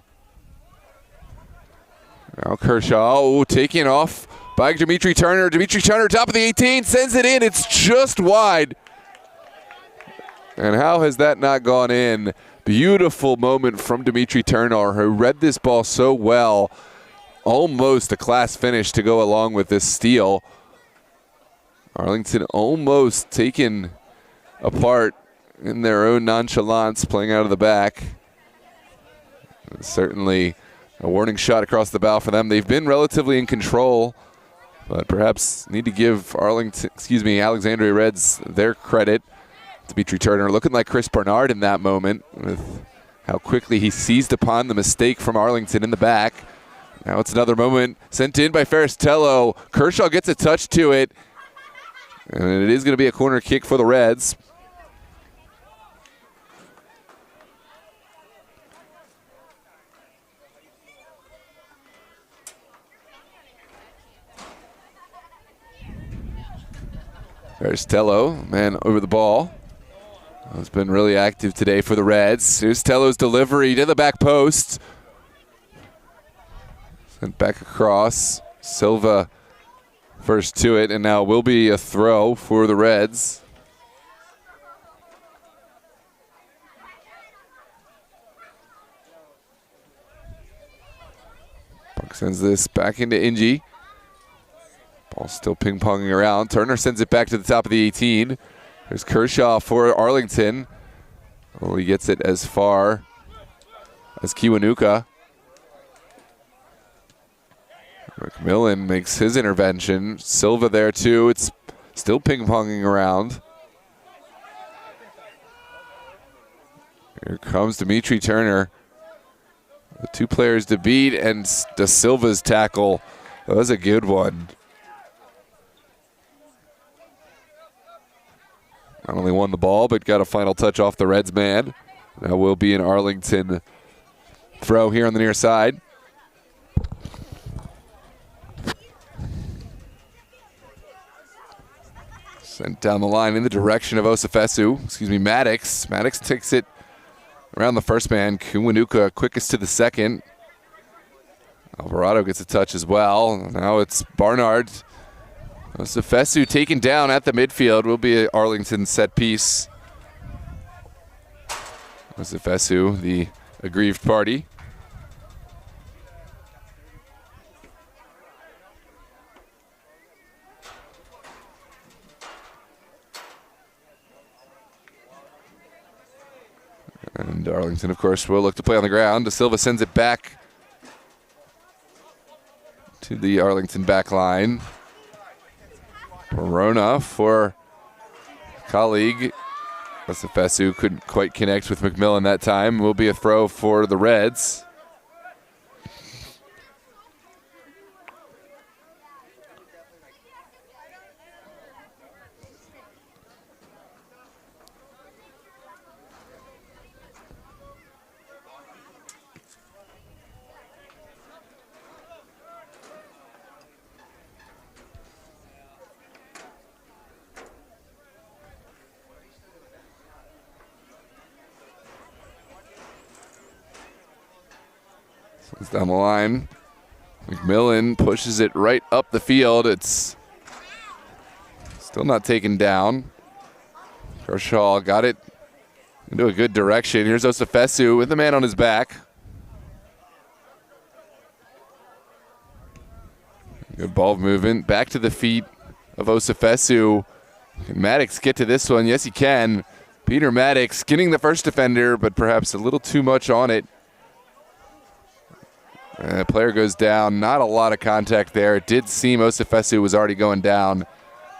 Now Kershaw, taking off by Dimitri Turner. Dimitri Turner, top of the 18, sends it in. It's just wide. And how has that not gone in? Beautiful moment from Dimitri Turner, who read this ball so well. Almost a class finish to go along with this steal. Arlington almost taken apart in their own nonchalance, playing out of the back. Certainly a warning shot across the bow for them. They've been relatively in control, but perhaps need to give Alexandria Reds their credit. Dimitri Turner looking like Chris Barnard in that moment with how quickly he seized upon the mistake from Arlington in the back. Now it's another moment sent in by Faristello. Kershaw gets a touch to it, and it is going to be a corner kick for the Reds. There's Tello, man over the ball. Has been really active today for the Reds. Here's Tello's delivery to the back post. Sent back across. Silva first to it, and now will be a throw for the Reds. Puck sends this back into Ingy. Ball still ping-ponging around. Turner sends it back to the top of the 18. There's Kershaw for Arlington. Oh, he gets it as far as Kiwanuka. McMillan makes his intervention. Silva there too. It's still ping-ponging around. Here comes Dimitri Turner. The two players to beat, and Da Silva's tackle. That was a good one. Not only won the ball, but got a final touch off the Reds man. That will be an Arlington throw here on the near side. Sent down the line in the direction of Maddox. Maddox takes it around the first man. Kiwanuka quickest to the second. Alvarado gets a touch as well. Now it's Barnard. Osifesu taken down at the midfield. Will be an Arlington set piece. Osifesu, the aggrieved party. And Arlington, of course, will look to play on the ground. Da Silva sends it back to the Arlington back line. Verona for colleague. Osifesu couldn't quite connect with McMillan that time. Will be a throw for the Reds. It's down the line. McMillan pushes it right up the field. It's still not taken down. Kershaw got it into a good direction. Here's Osifesu with the man on his back. Good ball movement. Back to the feet of Osifesu. Can Maddox get to this one? Yes, he can. Peter Maddox getting the first defender, but perhaps a little too much on it. Player goes down. Not a lot of contact there. It did seem Osifesu was already going down.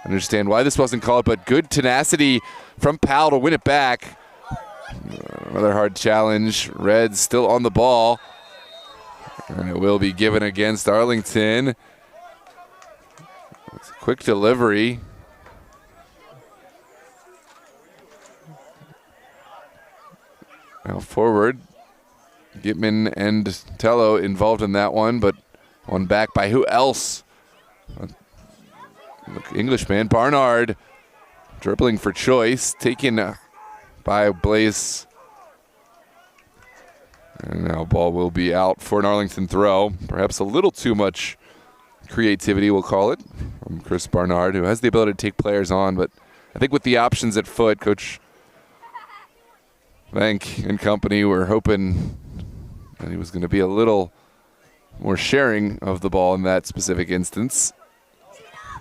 I understand why this wasn't called, but good tenacity from Powell to win it back. Another hard challenge. Reds still on the ball. And it will be given against Arlington. It's a quick delivery. forward. Gitman and Tello involved in that one, but one back by who else? Englishman, Barnard, dribbling for choice, taken by Blaze. And now ball will be out for an Arlington throw. Perhaps a little too much creativity, we'll call it, from Chris Barnard, who has the ability to take players on, but I think with the options at foot, Coach Vank and company were hoping that he was going to be a little more sharing of the ball in that specific instance.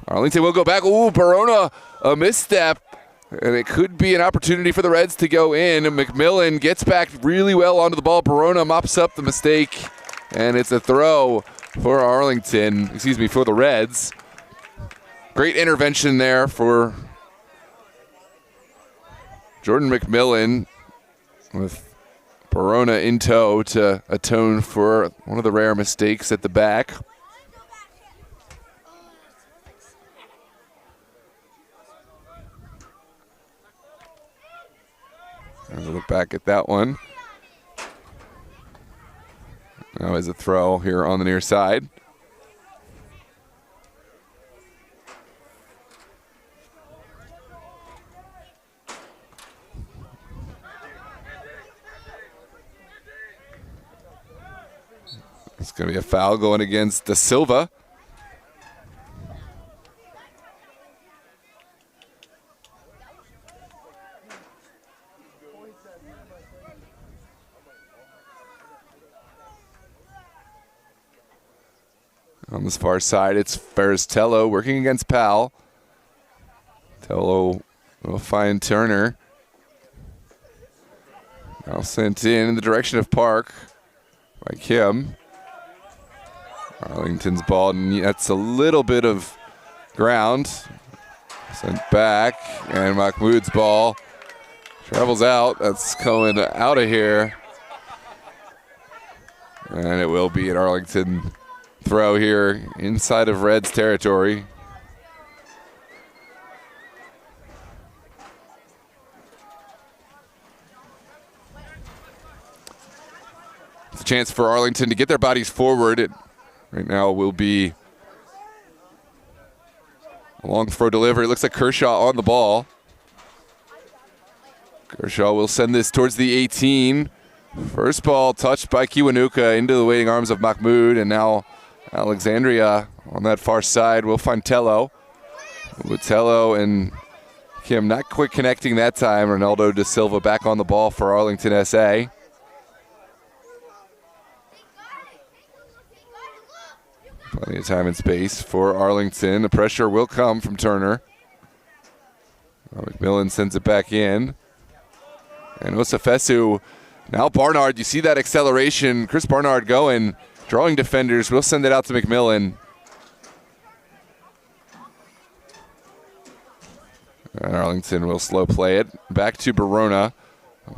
Arlington will go back. Ooh, Barona, a misstep. And it could be an opportunity for the Reds to go in. McMillan gets back really well onto the ball. Barona mops up the mistake. And it's a throw for Arlington, for the Reds. Great intervention there for Jordan McMillan with Barona in tow to atone for one of the rare mistakes at the back. As a look back at that one. Now is a throw here on the near side. It's going to be a foul going against Da Silva. On this far side, it's Ferris Tello working against Powell. Tello will find Turner. Now sent in the direction of Park by Kim. Arlington's ball, and that's a little bit of ground. Sent back, and Mahmoud's ball travels out. That's going out of here. And it will be an Arlington throw here inside of Reds territory. It's a chance for Arlington to get their bodies forward. It right now will be a long throw delivery. It looks like Kershaw on the ball. Kershaw will send this towards the 18. First ball touched by Kiwanuka into the waiting arms of Mahmoud, and now Alexandria on that far side will find Tello. With Tello and Kim not quite connecting that time. Ronaldo Da Silva back on the ball for Arlington SA. Plenty of time and space for Arlington. The pressure will come from Turner. McMillan sends it back in. And Osafesu. Now Barnard, you see that acceleration. Chris Barnard going. Drawing defenders, we'll send it out to McMillan. And Arlington will slow play it. Back to Barona.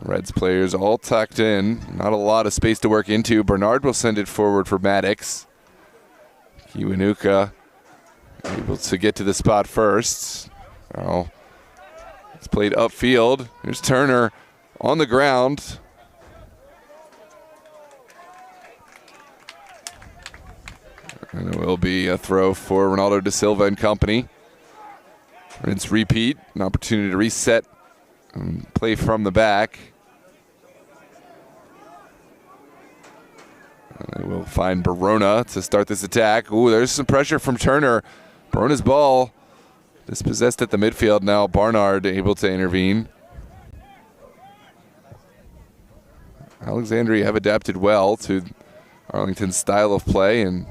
Reds players all tucked in. Not a lot of space to work into. Bernard will send it forward for Maddox. Kiwanuka able to get to the spot first. Now it's played upfield. Here's Turner on the ground. And it will be a throw for Ronaldo Da Silva and company. Rinse repeat, an opportunity to reset and play from the back. And they will find Barona to start this attack. Ooh, there's some pressure from Turner. Barona's ball dispossessed at the midfield. Now Barnard able to intervene. Alexandria have adapted well to Arlington's style of play, and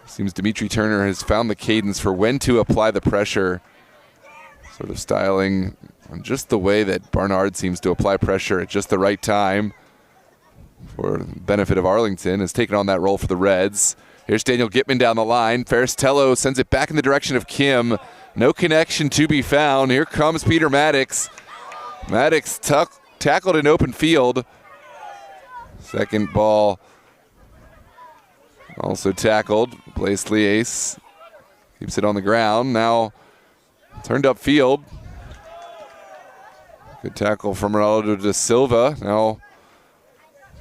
seems Dimitri Turner has found the cadence for when to apply the pressure. Sort of styling on just the way that Barnard seems to apply pressure at just the right time for the benefit of Arlington. Has taken on that role for the Reds. Here's Daniel Gitman down the line. Ferris Tello sends it back in the direction of Kim. No connection to be found. Here comes Peter Maddox. Maddox tackled in open field. Second ball also tackled. Blaise Liace keeps it on the ground. Now turned upfield. Good tackle from Ronaldo Da Silva. Now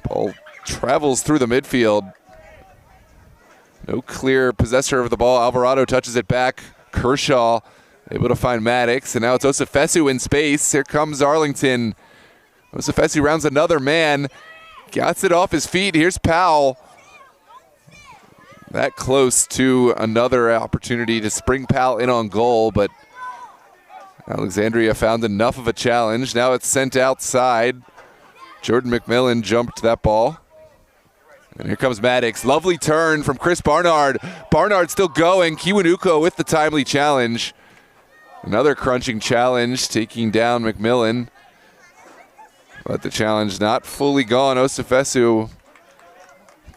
Ball travels through the midfield. No clear possessor of the ball. Alvarado touches it back. Kershaw able to find Maddox, and now it's Osifesu in space. Here comes Arlington. Osifesu rounds another man. Gets it off his feet. Here's Powell. That close to another opportunity to spring Powell in on goal, but Alexandria found enough of a challenge. Now it's sent outside. Jordan McMillan jumped that ball. And here comes Maddox. Lovely turn from Chris Barnard. Barnard still going. Kiwanuka with the timely challenge. Another crunching challenge, taking down McMillan. But the challenge not fully gone. Osifesu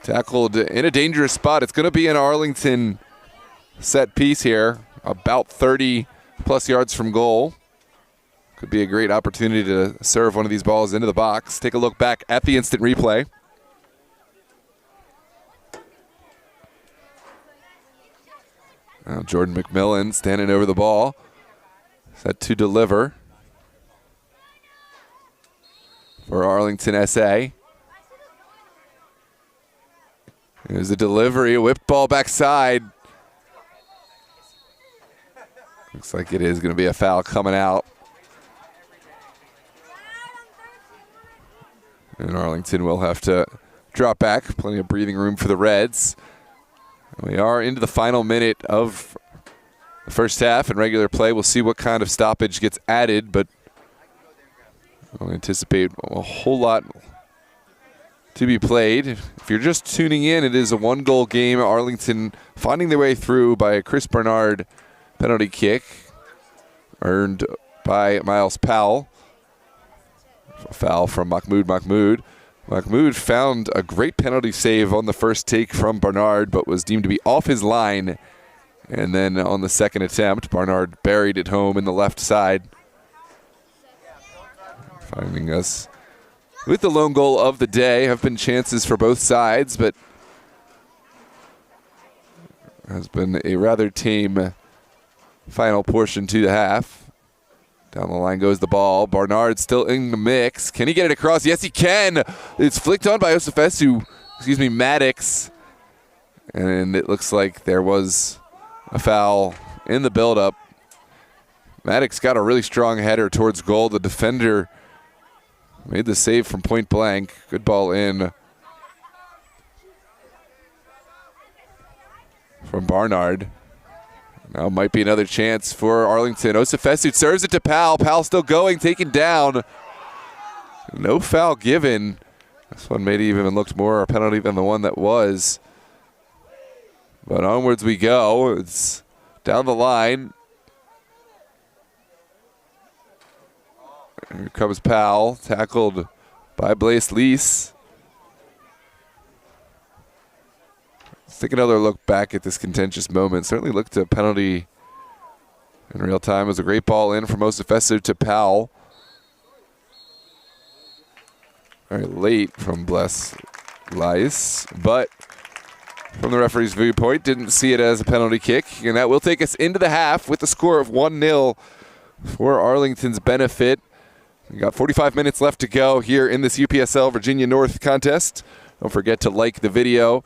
tackled in a dangerous spot. It's going to be an Arlington set piece here, about 30-plus yards from goal. Could be a great opportunity to serve one of these balls into the box. Take a look back at the instant replay. Now Jordan McMillan standing over the ball, set to deliver for Arlington SA. Here's the delivery, a whipped ball backside. Looks like it is going to be a foul coming out. And Arlington will have to drop back. Plenty of breathing room for the Reds. We are into the final minute of the first half in regular play. We'll see what kind of stoppage gets added, but I'll anticipate a whole lot to be played. If you're just tuning in, it is a one-goal game. Arlington finding their way through by a Chris Barnard penalty kick earned by Miles Powell. A foul from Mahmoud. Mahmoud found a great penalty save on the first take from Barnard, but was deemed to be off his line. And then on the second attempt, Barnard buried it home in the left side. Finding us with the lone goal of the day. Have been chances for both sides, but has been a rather tame final portion to the half. Down the line goes the ball. Barnard still in the mix. Can he get it across? Yes, he can. It's flicked on by Maddox. And it looks like there was a foul in the buildup. Maddox got a really strong header towards goal. The defender made the save from point blank. Good ball in from Barnard. Now might be another chance for Arlington. Osifesu serves it to Powell. Powell still going, taken down. No foul given. This one maybe even looked more a penalty than the one that was. But onwards we go. It's down the line. Here comes Powell, tackled by Blaise Lease. Let's take another look back at this contentious moment. Certainly looked a penalty in real time. It was a great ball in from Osifesu to Powell. Very late from Blaise Lease, but from the referee's viewpoint, didn't see it as a penalty kick. And that will take us into the half with the score of 1-0 for Arlington's benefit. We got 45 minutes left to go here in this UPSL Virginia North contest. Don't forget to like the video.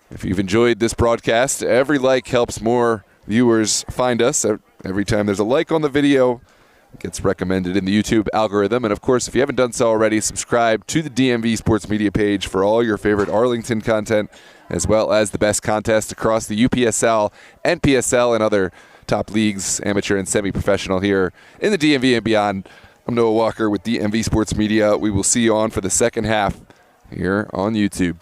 If you've enjoyed this broadcast, every like helps more viewers find us. Every time there's a like on the video, it gets recommended in the YouTube algorithm. And of course, if you haven't done so already, subscribe to the DMV Sports Media page for all your favorite Arlington content, as well as the best contests across the UPSL, NPSL, and other top leagues, amateur and semi-professional here in the DMV and beyond. I'm Noah Walker with DMV Sports Media. We will see you on for the second half here on YouTube.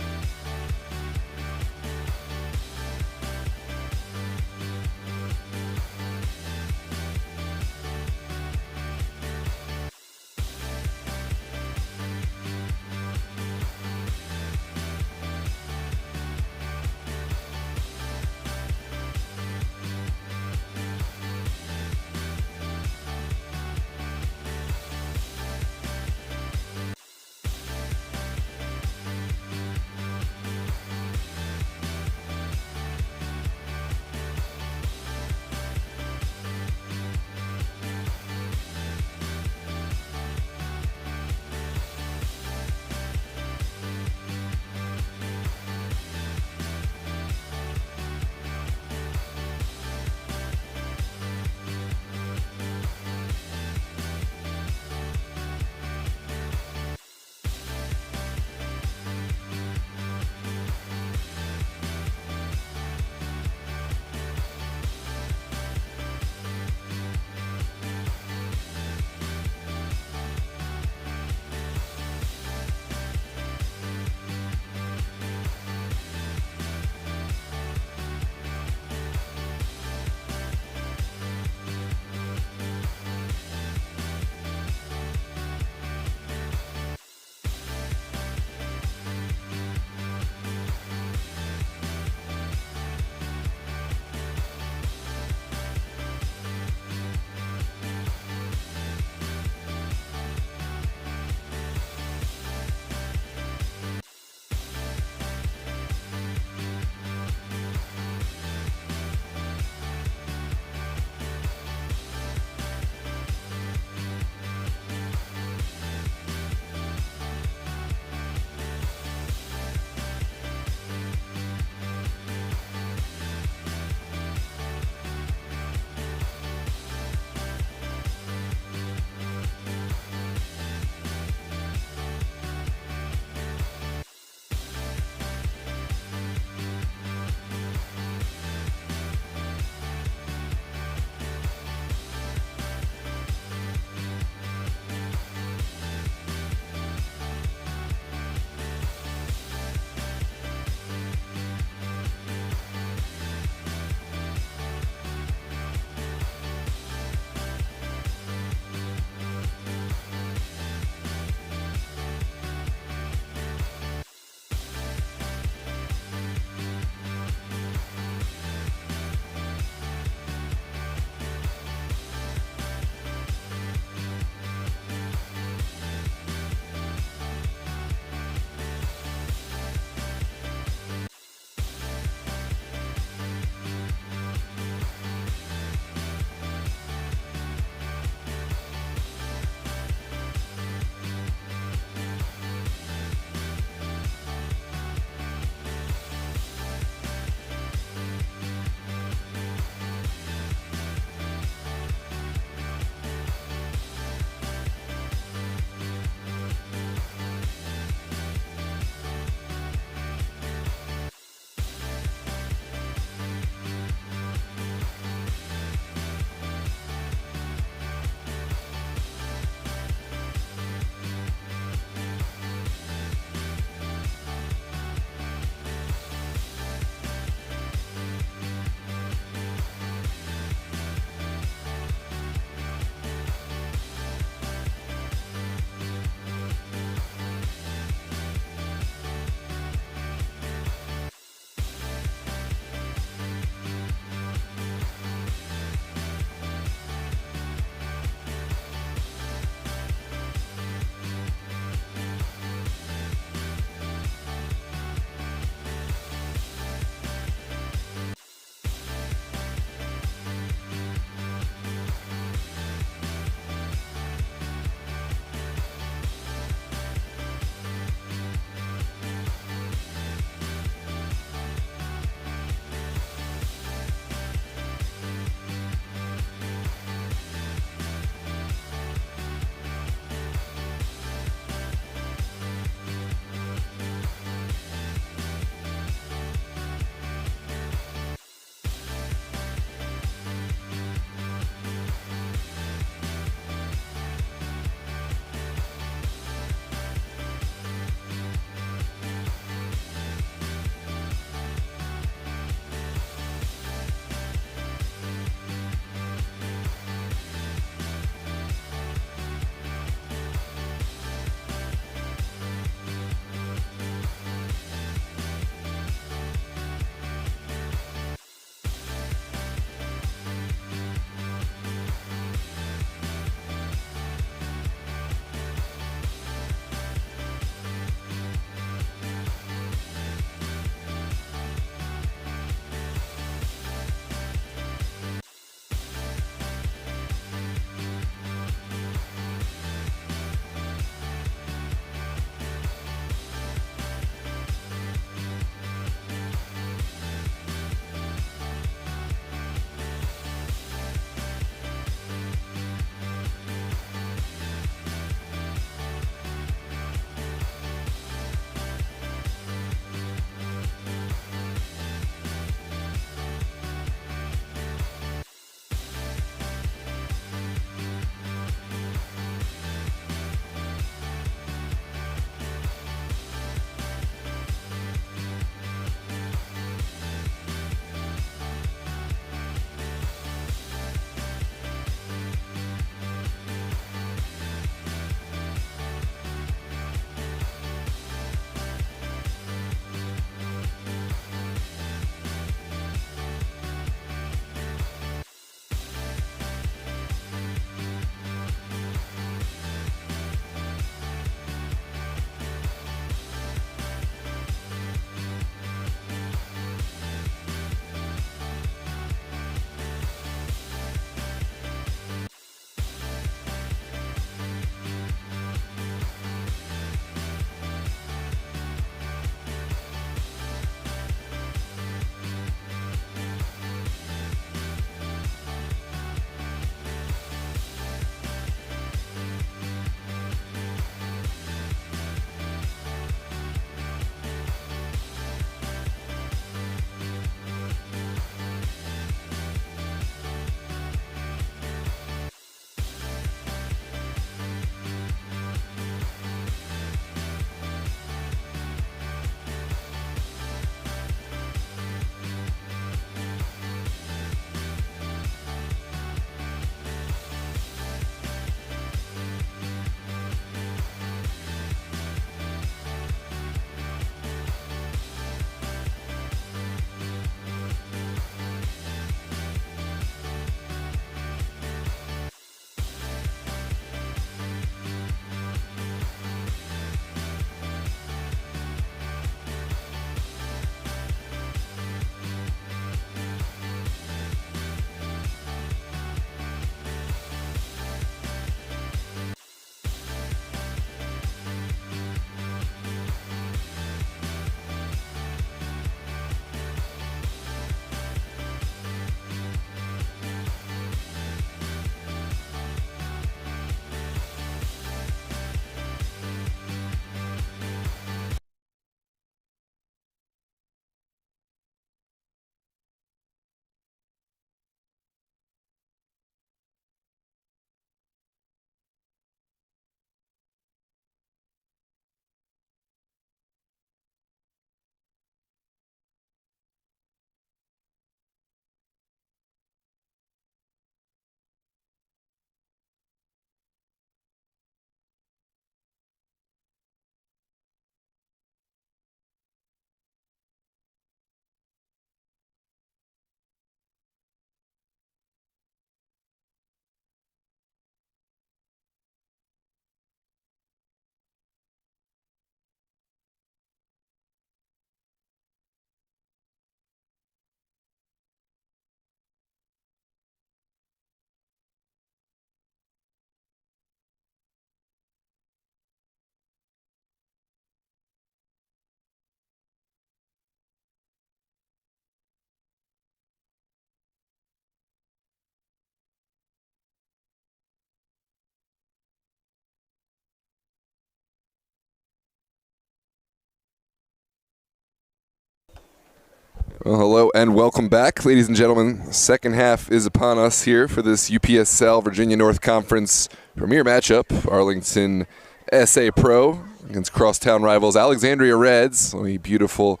Well, hello and welcome back, ladies and gentlemen. The second half is upon us here for this UPSL Virginia North Conference premier matchup. Arlington ASA Pro against crosstown rivals Alexandria Reds. A beautiful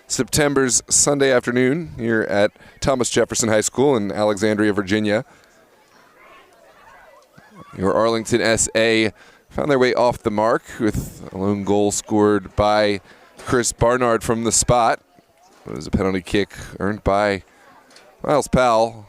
September's Sunday afternoon here at Thomas Jefferson High School in Alexandria, Virginia. Your Arlington SA found their way off the mark with a lone goal scored by Chris Barnard from the spot. It was a penalty kick earned by Miles Powell.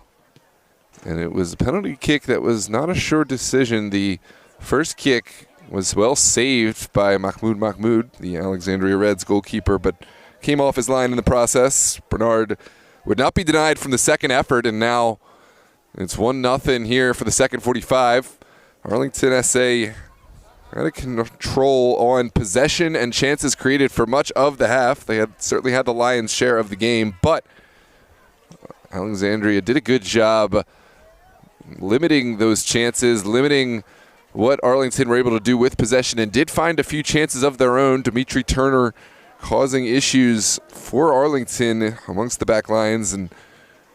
And it was a penalty kick that was not a sure decision. The first kick was well saved by Mahmoud, the Alexandria Reds goalkeeper, but came off his line in the process. Bernard would not be denied from the second effort, and now it's 1-0 here for the second 45. Arlington SA had a control on possession and chances created for much of the half. They had certainly had the lion's share of the game, but Alexandria did a good job limiting those chances, limiting what Arlington were able to do with possession, and did find a few chances of their own. Dimitri Turner causing issues for Arlington amongst the back lines and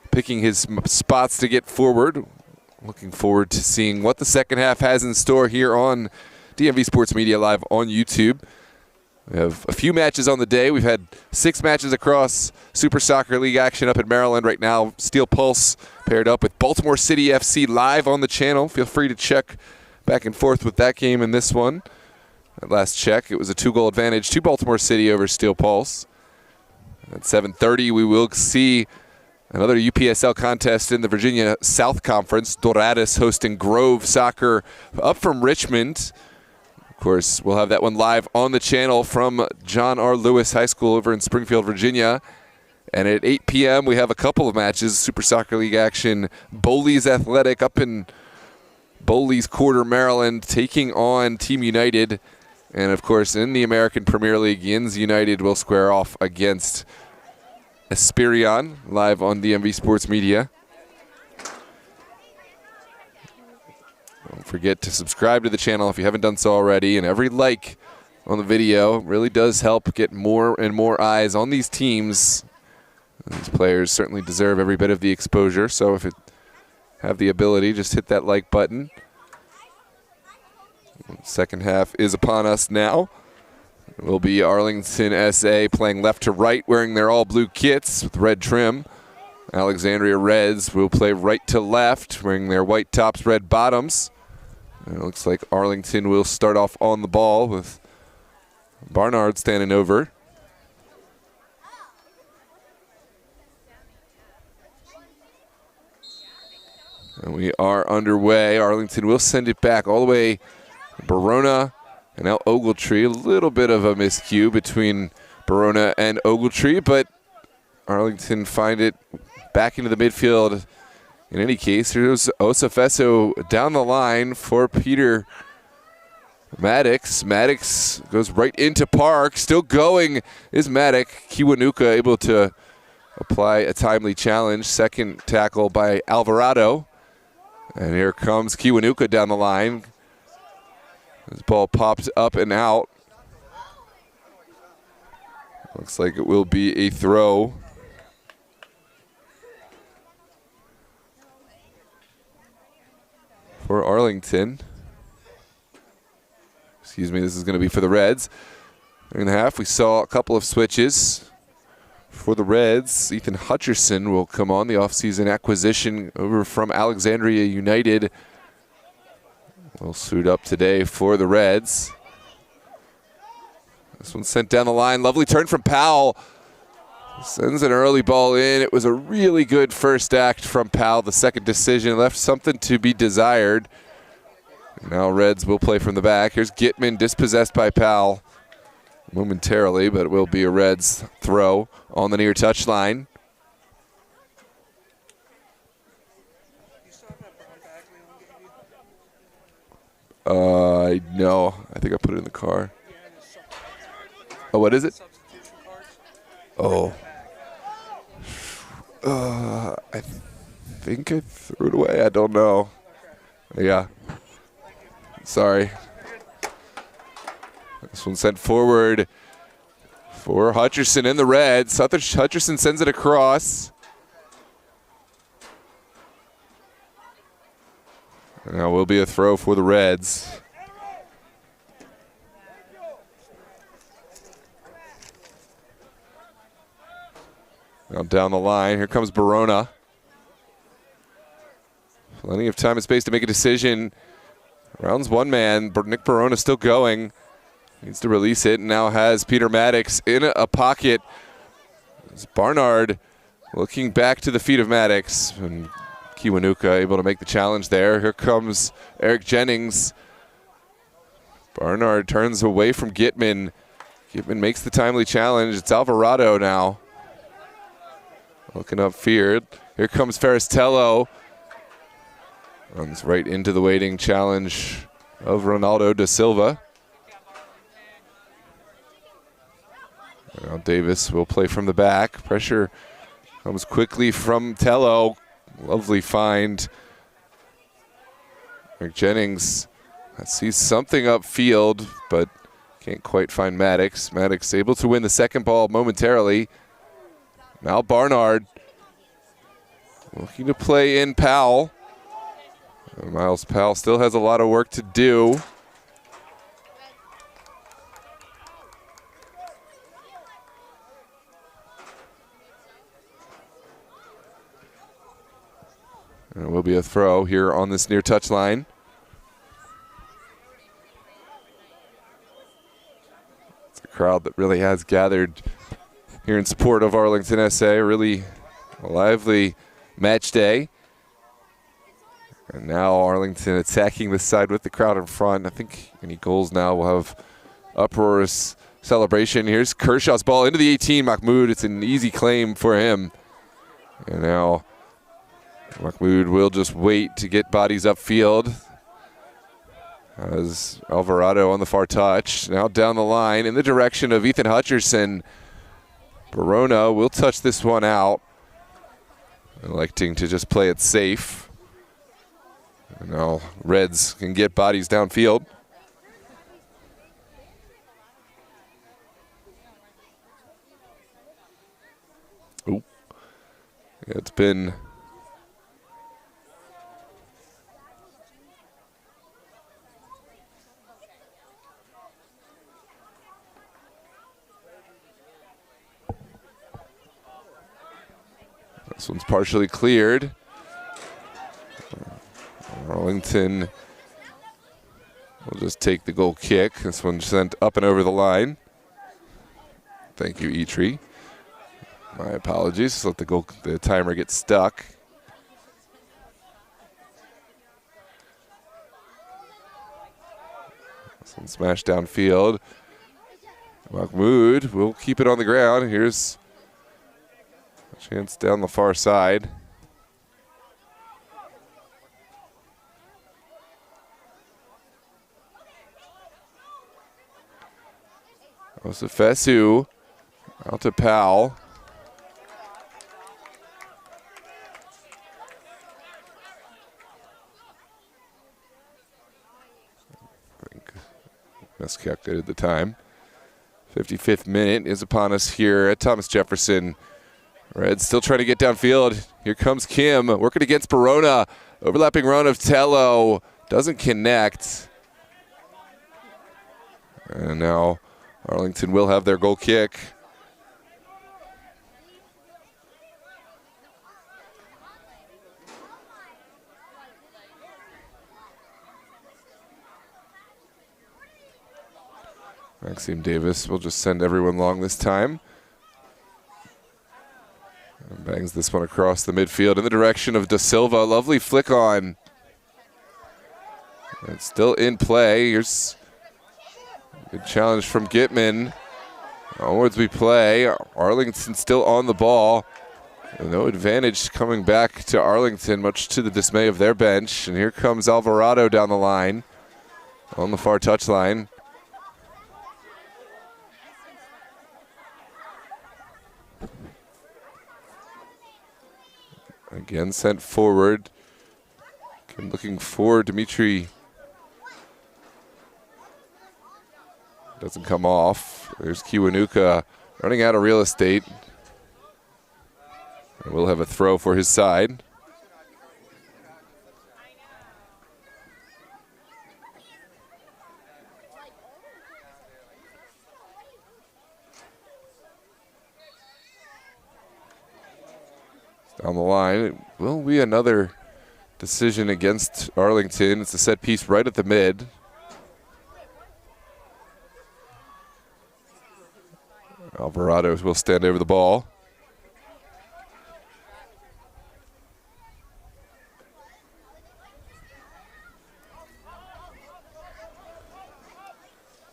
picking his spots to get forward. Looking forward to seeing what the second half has in store here on DMV Sports Media Live on YouTube. We have a few matches on the day. We've had 6 matches across Super Soccer League action up in Maryland right now. Steel Pulse paired up with Baltimore City FC live on the channel. Feel free to check back and forth with that game and this one. At last check, it was a 2-goal advantage to Baltimore City over Steel Pulse. At 7:30, we will see another UPSL contest in the Virginia South Conference. Dorados hosting Grove Soccer up from Richmond. Of course, we'll have that one live on the channel from John R. Lewis High School over in Springfield, Virginia. And at 8 p.m., we have a couple of matches, Super Soccer League action. Bowleys Athletic up in Bowleys Quarter, Maryland, taking on Team United. And, of course, in the American Premier League, Yins United will square off against Esperion, live on DMV Sports Media. Don't forget to subscribe to the channel if you haven't done so already. And every like on the video really does help get more and more eyes on these teams. These players certainly deserve every bit of the exposure. So if you have the ability, just hit that like button. Second half is upon us now. It will be Arlington SA playing left to right, wearing their all-blue kits with red trim. Alexandria Reds will play right to left, wearing their white tops, red bottoms. And it looks like Arlington will start off on the ball with Barnard standing over. And we are underway. Arlington will send it back all the way to Barona and now Ogletree. A little bit of a miscue between Barona and Ogletree, but Arlington find it back into the midfield. In any case, here's Osafeso down the line for Peter Maddox. Maddox goes right into Park. Still going is Maddox. Kiwanuka able to apply a timely challenge. Second tackle by Alvarado. And here comes Kiwanuka down the line. This ball popped up and out. Looks like it will be a throw. For Arlington. Excuse me, this is going to be for the Reds. In the half, we saw a couple of switches for the Reds. Ethan Hutcherson will come on, the offseason acquisition over from Alexandria United. Will suit up today for the Reds. This one sent down the line. Lovely turn from Powell. Sends an early ball in. It was a really good first act from Powell. The second decision left something to be desired. Now Reds will play from the back. Here's Gitman, dispossessed by Powell momentarily, but it will be a Reds throw on the near touchline. No, I think I put it in the car. Oh, what is it? Oh. I think I threw it away. I don't know. Yeah. Sorry. This one sent forward for Hutcherson in the Reds. Hutcherson sends it across. Now will be a throw for the Reds. Now down the line, here comes Barona. Plenty of time and space to make a decision. Rounds one man, Nick Barona still going. Needs to release it and now has Peter Maddox in a pocket. It's Barnard looking back to the feet of Maddox. And Kiwanuka able to make the challenge there. Here comes Eric Jennings. Barnard turns away from Gitman. Gitman makes the timely challenge. It's Alvarado now. Looking upfield. Here comes Faristello. Runs right into the waiting challenge of Ronaldo da Silva. Now Davis will play from the back. Pressure comes quickly from Tello. Lovely find. Eric Jennings sees something upfield, but can't quite find Maddox. Maddox able to win the second ball momentarily. Now Barnard looking to play in Powell. Miles Powell still has a lot of work to do. And it will be a throw here on this near touch line. It's a crowd that really has gathered here in support of Arlington SA. Really a lively match day. And now Arlington attacking this side with the crowd in front. I think any goals now will have uproarious celebration. Here's Kershaw's ball into the 18. Mahmoud, it's an easy claim for him. And now Mahmoud will just wait to get bodies upfield. As Alvarado on the far touch. Now down the line in the direction of Ethan Hutcherson. Barona will touch this one out. Electing to just play it safe. And now Reds can get bodies downfield. Ooh. Yeah, it's been this one's partially cleared. Arlington will just take the goal kick. This one sent up and over the line. Thank you, Eitri. My apologies. Let the timer get stuck. This one smashed downfield. Mahmoud will keep it on the ground. Here's a chance down the far side. Osafesu out to Powell. I think miscalculated the time. 55th minute is upon us here at Thomas Jefferson. Reds still trying to get downfield. Here comes Kim working against Barona. Overlapping run of Tello. Doesn't connect. And now Arlington will have their goal kick. Maxime Davis will just send everyone long this time. And bangs this one across the midfield in the direction of Da Silva. Lovely flick on. It's still in play. Here's good challenge from Gitman. Onwards we play. Arlington still on the ball. No advantage coming back to Arlington, much to the dismay of their bench. And here comes Alvarado down the line on the far touchline. Again sent forward. Looking for Dimitri. Doesn't come off. There's Kiwanuka running out of real estate. And we'll have a throw for his side. Down the line, it will be another decision against Arlington. It's a set piece right at the mid. Alvarado will stand over the ball.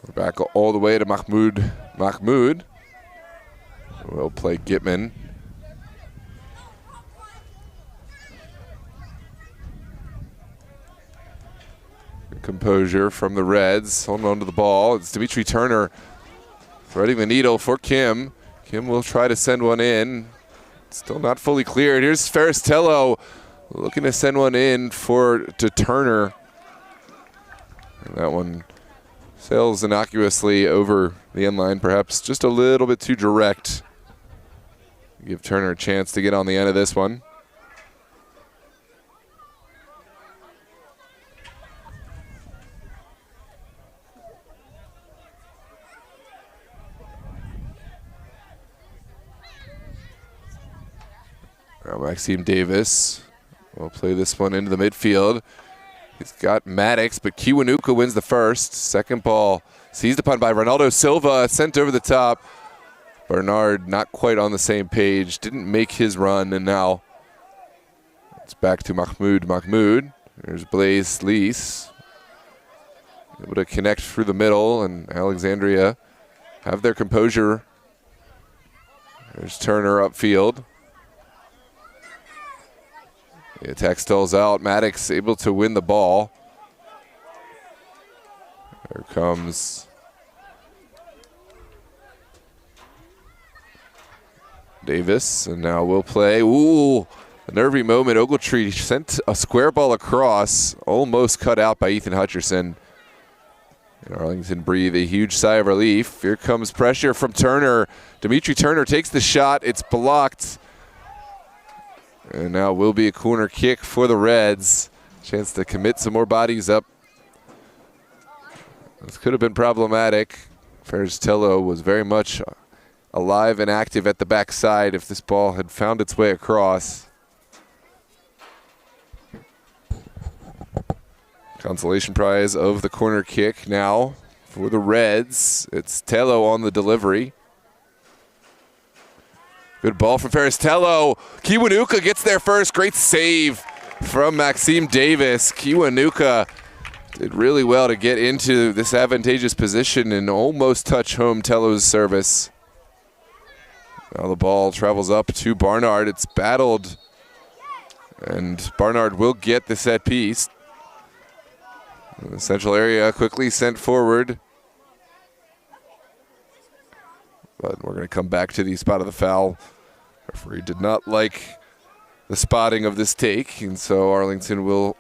We're back all the way to Mahmoud. Mahmoud will play Gitman. Composure from the Reds, holding on to the ball. It's Dimitri Turner threading the needle for Kim. Kim will try to send one in. Still not fully cleared. Here's Faristello looking to send one in to Turner. And that one sails innocuously over the end line, perhaps just a little bit too direct. Give Turner a chance to get on the end of this one. Now Maxime Davis will play this one into the midfield. He's got Maddox, but Kiwanuka wins the first. Second ball seized upon by Ronaldo Silva, sent over the top. Bernard not quite on the same page, didn't make his run, and now it's back to Mahmoud. Mahmoud, there's Blaise Lees. Able to connect through the middle, and Alexandria have their composure. There's Turner upfield. The attack stalls out. Maddox able to win the ball. There comes Davis, and now we'll play. Ooh, a nervy moment. Ogletree sent a square ball across, almost cut out by Ethan Hutcherson. And Arlington breathe a huge sigh of relief. Here comes pressure from Turner. Dimitri Turner takes the shot. It's blocked. And now will be a corner kick for the Reds. Chance to commit some more bodies up. This could have been problematic. Faristello was very much alive and active at the backside if this ball had found its way across. Consolation prize of the corner kick now for the Reds. It's Tello on the delivery. Good ball from Faristello. Kiwanuka gets there first. Great save from Maxime Davis. Kiwanuka did really well to get into this advantageous position and almost touch home Tello's service. Now the ball travels up to Barnard. It's battled, and Barnard will get the set piece. The central area quickly sent forward. But we're going to come back to the spot of the foul. Referee did not like the spotting of this take, and so Arlington will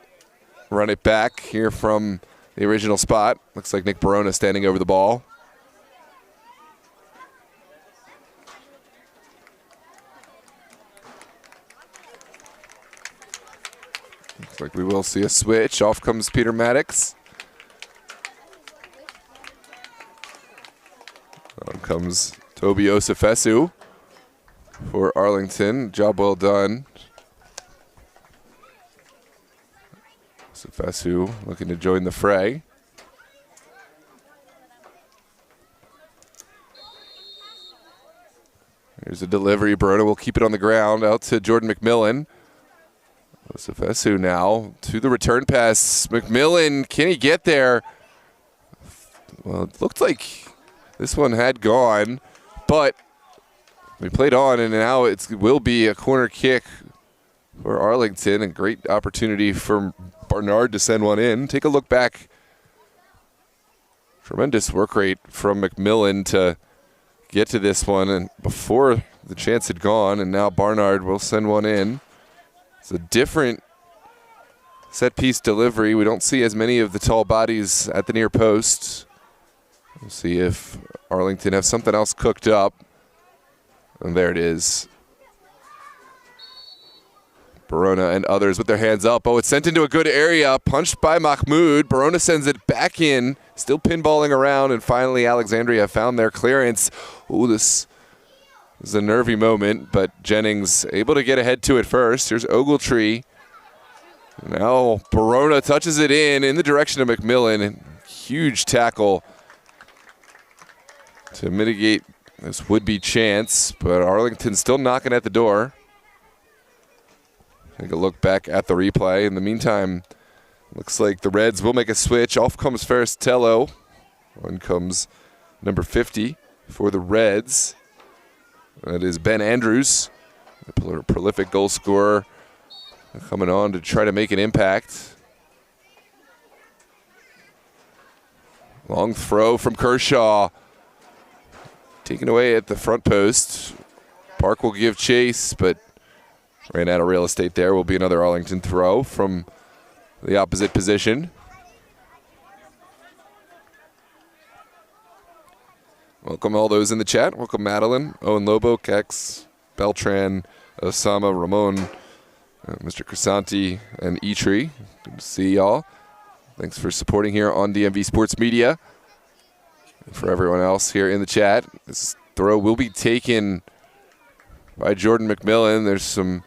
run it back here from the original spot. Looks like Nick Barona standing over the ball. Looks like we will see a switch. Off comes Peter Maddox. On comes Toby Osifesu for Arlington. Job well done. Osifesu looking to join the fray. Here's a delivery. Barona will keep it on the ground out to Jordan McMillan. Osifesu now to the return pass. McMillan, can he get there? Well, it looked like this one had gone, but we played on, and now it will be a corner kick for Arlington, and great opportunity for Barnard to send one in. Take a look back. Tremendous work rate from McMillan to get to this one, and before the chance had gone, and now Barnard will send one in. It's a different set-piece delivery. We don't see as many of the tall bodies at the near post. We'll see if Arlington have something else cooked up. And there it is. Barona and others with their hands up. Oh, it's sent into a good area. Punched by Mahmoud. Barona sends it back in. Still pinballing around. And finally, Alexandria found their clearance. Ooh, this is a nervy moment, but Jennings able to get ahead to it first. Here's Ogletree. Now Barona touches it in the direction of McMillan. Huge tackle to mitigate this would-be chance, but Arlington still knocking at the door. Take a look back at the replay. In the meantime, looks like the Reds will make a switch. Off comes Ferris Tello. On comes number 50 for the Reds. That is Ben Andrews, a prolific goal scorer, coming on to try to make an impact. Long throw from Kershaw. Taken away at the front post. Park will give chase, but ran out of real estate there. Will be another Arlington throw from the opposite position. Welcome all those in the chat. Welcome Madeline, Owen Lobo, Kex, Beltran, Osama, Ramon, Mr. Crisanti, and E-Tree. Good to see y'all. Thanks for supporting here on DMV Sports Media. And for everyone else here in the chat, this throw will be taken by Jordan McMillan. There's some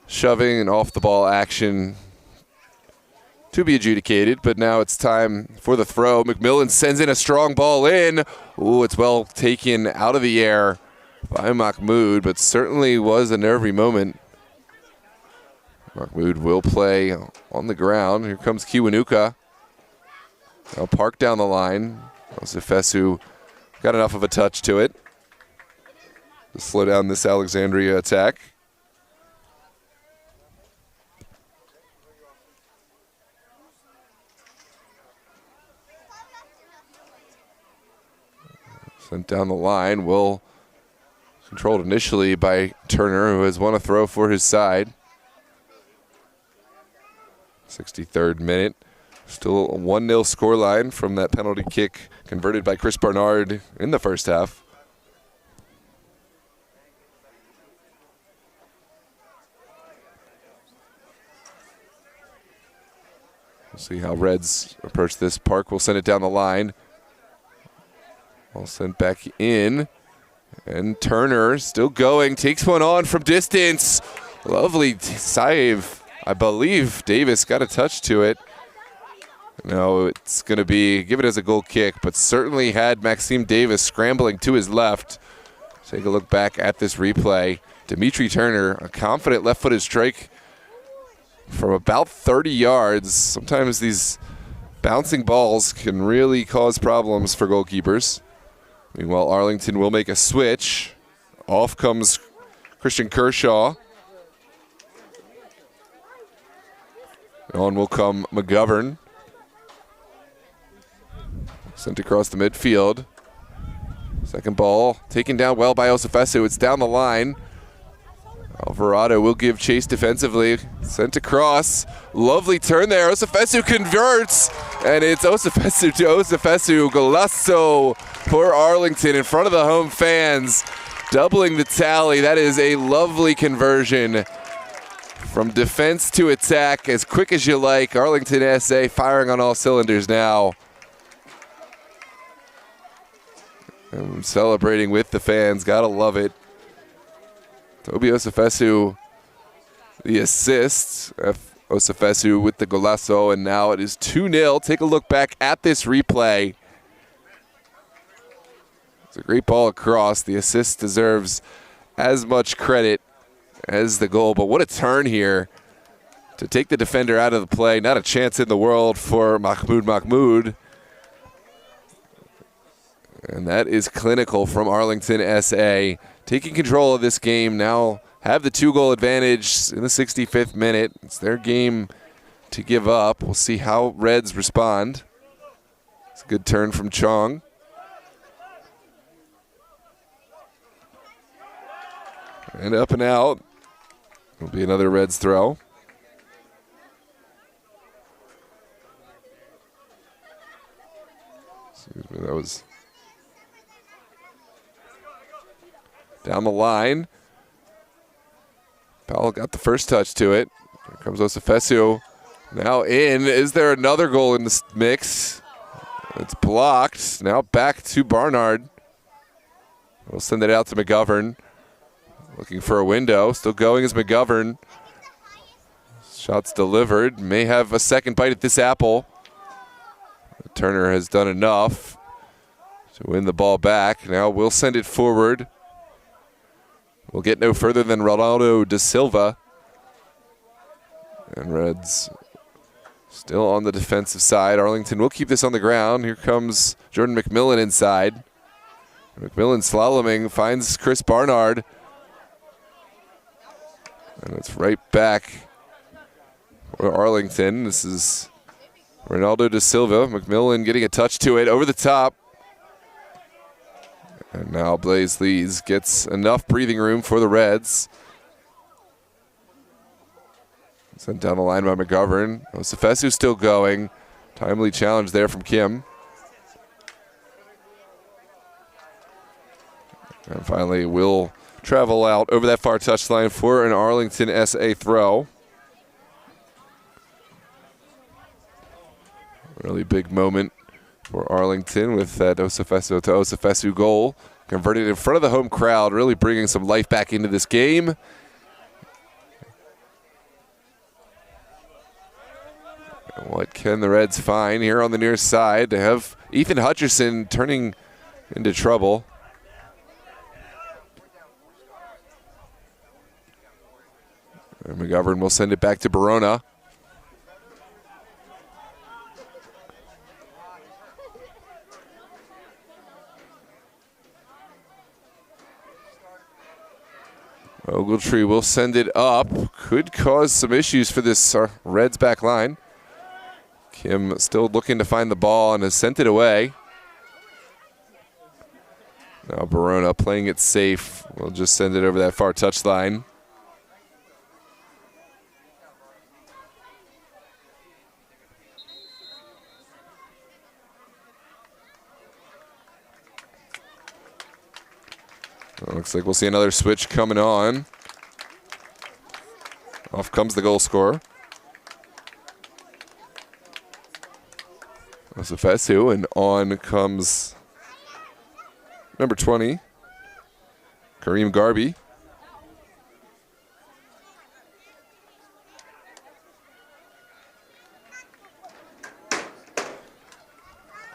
shoving and off-the-ball action to be adjudicated, but now it's time for the throw. McMillan sends in a strong ball in. Ooh, it's well taken out of the air by Mahmoud, but certainly was a nervy moment. Mahmoud will play on the ground. Here comes Kiwanuka. Now Park down the line. Osifesu got enough of a touch to it to slow down this Alexandria attack. Sent down the line. Will controlled initially by Turner, who has won a throw for his side. 63rd minute. Still a 1-0 scoreline from that penalty kick converted by Chris Barnard in the first half. We'll see how Reds approach this. Park will send it down the line. All sent back in. And Turner still going. Takes one on from distance. Lovely save. I believe Davis got a touch to it. No, it's going to be, give it as a goal kick, but certainly had Maxime Davis scrambling to his left. Take a look back at this replay. Dimitri Turner, a confident left-footed strike from about 30 yards. Sometimes these bouncing balls can really cause problems for goalkeepers. Meanwhile, Arlington will make a switch. Off comes Christian Kershaw. On will come McGovern. Sent across the midfield. Second ball taken down well by Osifesu. It's down the line. Alvarado will give chase defensively. Sent across. Lovely turn there. Osifesu converts. And it's Osifesu to Osifesu. Golasso for Arlington in front of the home fans. Doubling the tally. That is a lovely conversion. From defense to attack, as quick as you like. Arlington ASA firing on all cylinders now. And celebrating with the fans, gotta love it. Toby Osifesu, the assist. Osifesu with the golazo, and now it is 2-0. Take a look back at this replay. It's a great ball across. The assist deserves as much credit as the goal, but what a turn here to take the defender out of the play. Not a chance in the world for Mahmoud. And that is clinical from Arlington SA. Taking control of this game now, have the 2-goal advantage in the 65th minute. It's their game to give up. We'll see how Reds respond. It's a good turn from Chong. And up and out. It'll be another Reds throw. Excuse me, that was down the line. Powell got the first touch to it. Here comes Osifesu. Now in. Is there another goal in this mix? It's blocked. Now back to Barnard. We'll send it out to McGovern. Looking for a window. Still going is McGovern. Shots delivered. May have a second bite at this apple. Turner has done enough to win the ball back. Now we'll send it forward. We'll get no further than Ronaldo da Silva. And Reds still on the defensive side. Arlington will keep this on the ground. Here comes Jordan McMillan inside. McMillan slaloming, finds Chris Barnard. And it's right back for Arlington. This is Ronaldo da Silva. McMillan getting a touch to it over the top. And now Blaze Lees gets enough breathing room for the Reds. Sent down the line by McGovern. Osifesu still going. Timely challenge there from Kim. And finally will travel out over that far touchline for an Arlington SA throw. Really big moment for Arlington with that Osifesu to Osifesu goal. Converted in front of the home crowd, really bringing some life back into this game. And what can the Reds find here on the near side to have Ethan Hutcherson turning into trouble? And McGovern will send it back to Barona. Ogletree will send it up. Could cause some issues for this Reds back line. Kim still looking to find the ball and has sent it away. Now Barona playing it safe. We'll just send it over that far touchline. Looks like we'll see another switch coming on. Off comes the goal scorer. Osifesu, and on comes number 20, Kareem Garby.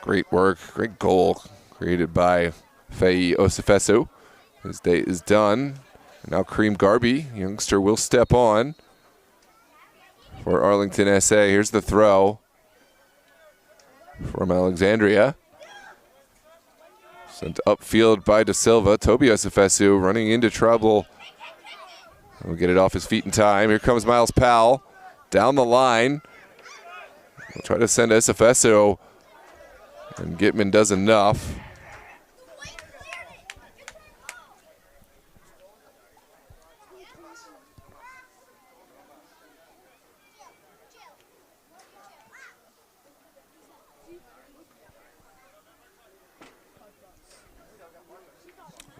Great work, great goal created by Faye Osifesu. His day is done. And now Kareem Garby, youngster, will step on for Arlington SA. Here's the throw from Alexandria. Sent upfield by Da Silva. Toby Osifesu running into trouble. We'll get it off his feet in time. Here comes Miles Powell down the line. We'll try to send Osifesu, and Gitman does enough.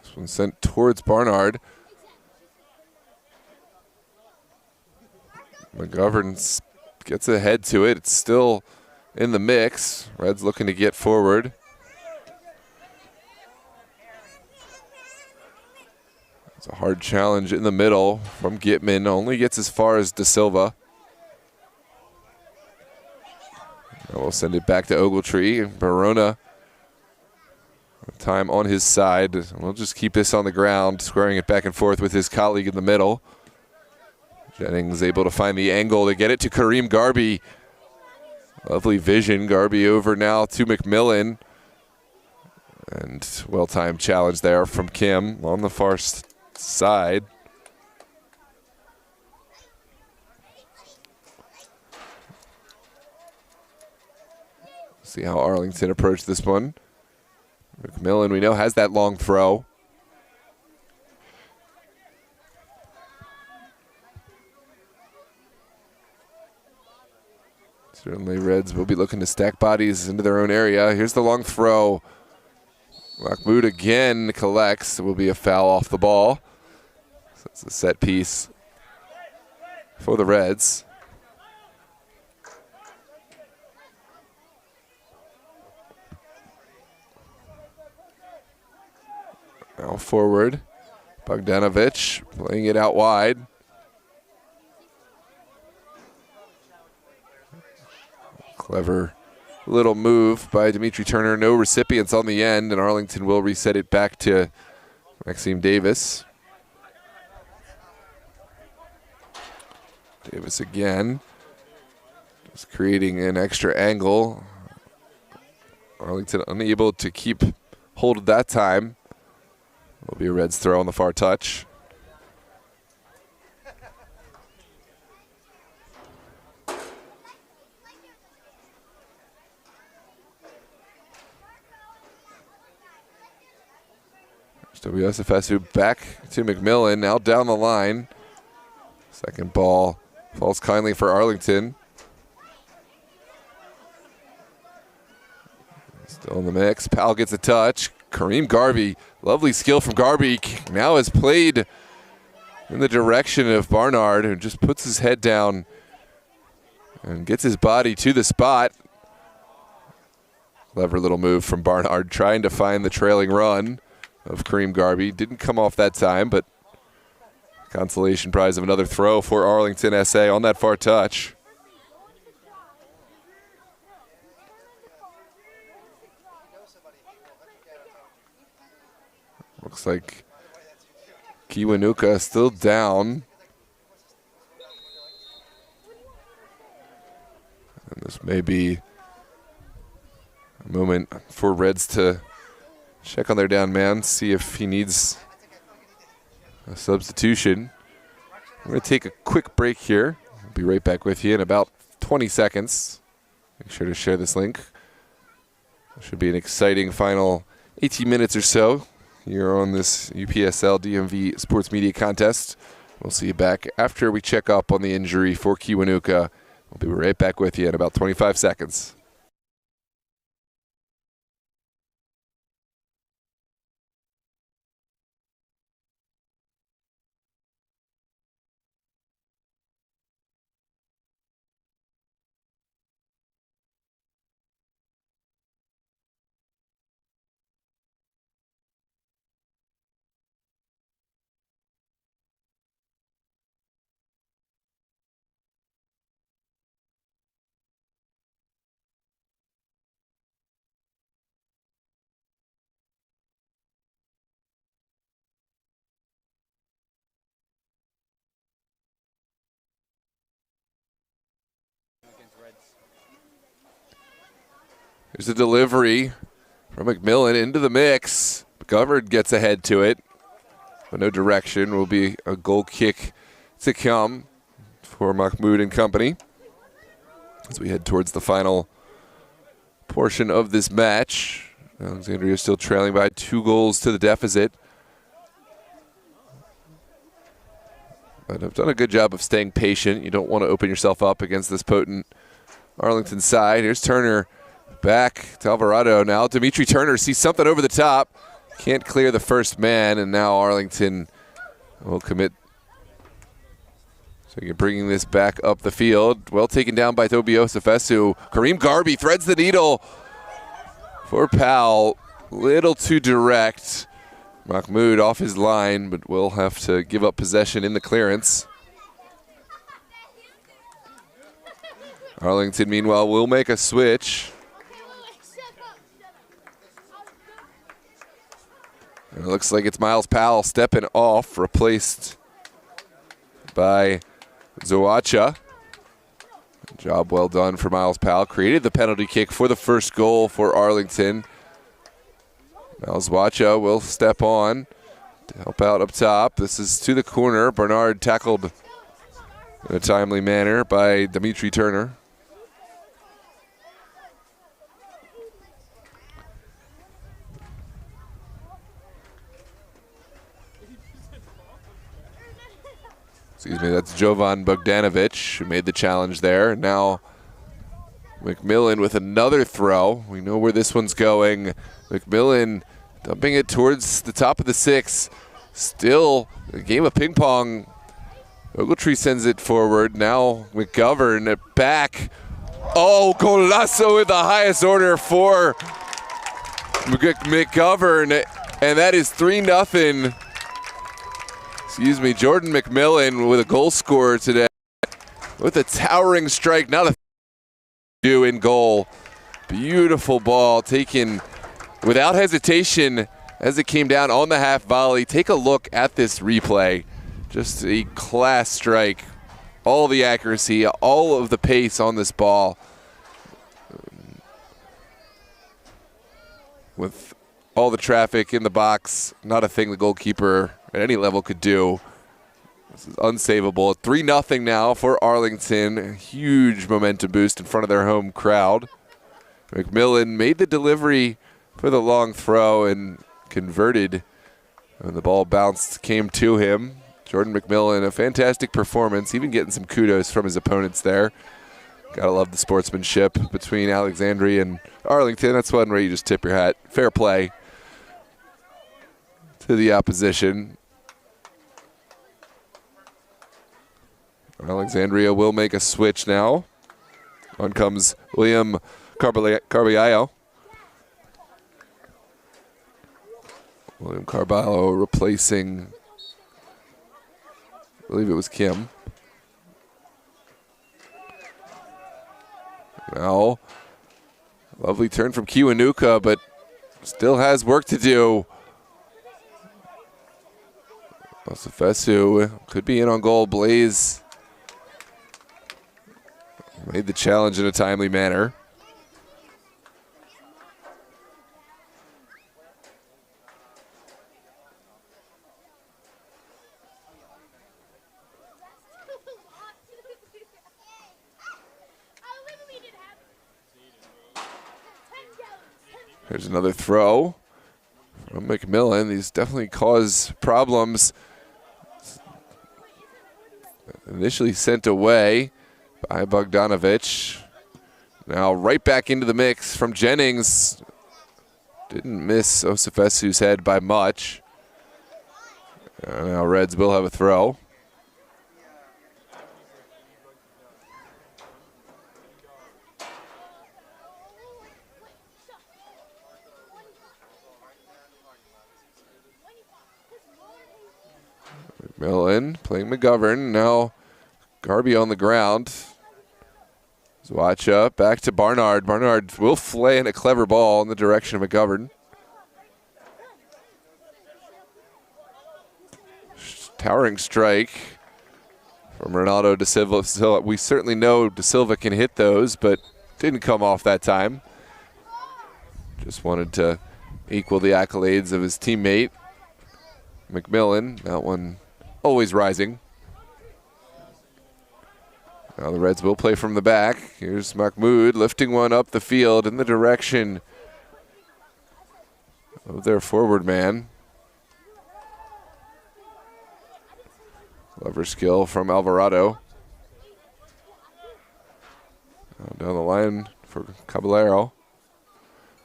This one sent towards Barnard. McGovern gets ahead to it. It's still in the mix. Reds looking to get forward. It's a hard challenge in the middle from Gitman. Only gets as far as Da Silva. Now we'll send it back to Ogletree. Barona, time on his side. We'll just keep this on the ground, squaring it back and forth with his colleague in the middle. Jennings able to find the angle to get it to Kareem Garby. Lovely vision. Garby over now to McMillan. And well-timed challenge there from Kim on the far side. See how Arlington approached this one. McMillan, we know, has that long throw. Certainly Reds will be looking to stack bodies into their own area. Here's the long throw. Mahmoud again collects. It will be a foul off the ball. So it's a set piece for the Reds. Now forward, Bogdanovic playing it out wide. Clever little move by Dimitri Turner. No recipients on the end, and Arlington will reset it back to Maxime Davis. Davis again, just creating an extra angle. Arlington unable to keep hold of that time. Will be a Reds throw on the far touch. WSFSU back to McMillan, now down the line. Second ball falls kindly for Arlington. Still in the mix. Powell gets a touch. Kareem Garvey, lovely skill from Garvey, now has played in the direction of Barnard, who just puts his head down and gets his body to the spot. Clever little move from Barnard, trying to find the trailing run of Kareem Garvey. Didn't come off that time, but consolation prize of another throw for Arlington SA on that far touch. Looks like Kiwanuka still down. And this may be a moment for Reds to check on their down man, see if he needs a substitution. We're going to take a quick break here. We'll be right back with you in about 20 seconds. Make sure to share this link. It should be an exciting final 18 minutes or so here on this UPSL DMV Sports Media Contest. We'll see you back after we check up on the injury for Kiwanuka. We'll be right back with you in about 25 seconds. There's a delivery from McMillan into the mix. McGovern gets ahead to it, but no direction. Will be a goal kick to come for Mahmoud and company as we head towards the final portion of this match. Alexandria still trailing by 2 goals to the deficit. But I've done a good job of staying patient. You don't want to open yourself up against this potent Arlington side. Here's Turner. Back to Alvarado now. Dimitri Turner sees something over the top. Can't clear the first man, and now Arlington will commit. So you're bringing this back up the field. Well taken down by Tobias Efesu. Kareem Garvey threads the needle for Powell. Little too direct. Mahmoud off his line, but will have to give up possession in the clearance. Arlington, meanwhile, will make a switch. And it looks like it's Miles Powell stepping off, replaced by Zoacha. Job well done for Miles Powell. Created the penalty kick for the first goal for Arlington. Now Zoacha will step on to help out up top. This is to the corner. Bernard tackled in a timely manner by Dimitri Turner. Excuse me, that's Jovan Bogdanovic who made the challenge there. Now McMillan with another throw. We know where this one's going. McMillan Dumping it towards the top of the 6. Still a game of ping pong. Ogletree sends it forward. Now McGovern back. Oh, golazo with the highest order for McGovern. And that is 3-0. Excuse me, Jordan McMillan with a goal scorer today. With a towering strike, not a do in goal. Beautiful ball taken without hesitation as it came down on the half volley. Take a look at this replay. Just a class strike. All the accuracy, all of the pace on this ball. With all the traffic in the box, not a thing the goalkeeper at any level could do. This is unsavable. 3-0 now for Arlington. A huge momentum boost in front of their home crowd. McMillan made the delivery for the long throw and converted. And the ball bounced, came to him. Jordan McMillan, a fantastic performance, even getting some kudos from his opponents there. Gotta love the sportsmanship between Alexandria and Arlington. That's one where you just tip your hat. Fair play to the opposition. Alexandria will make a switch now. On comes William Carballo. William Carballo replacing, I believe it was Kim. Now, lovely turn from Kiwanuka, but still has work to do. Osifesu could be in on goal. Blaze made the challenge in a timely manner. Here's another throw from McMillan. These definitely cause problems. Initially sent away by Bogdanovich. Now right back into the mix from Jennings. Didn't miss Osifesu's head by much. Now Reds will have a throw. McMillan playing McGovern. Now Garby on the ground. Watch up. Back to Barnard. Barnard will flay in a clever ball in the direction of McGovern. Towering strike from Ronaldo da Silva. We certainly know da Silva can hit those, but didn't come off that time. Just wanted to equal the accolades of his teammate. McMillan, that one always rising. Now the Reds will play from the back. Here's Mahmoud lifting one up the field in the direction of their forward man. Clever skill from Alvarado. Down the line for Caballero.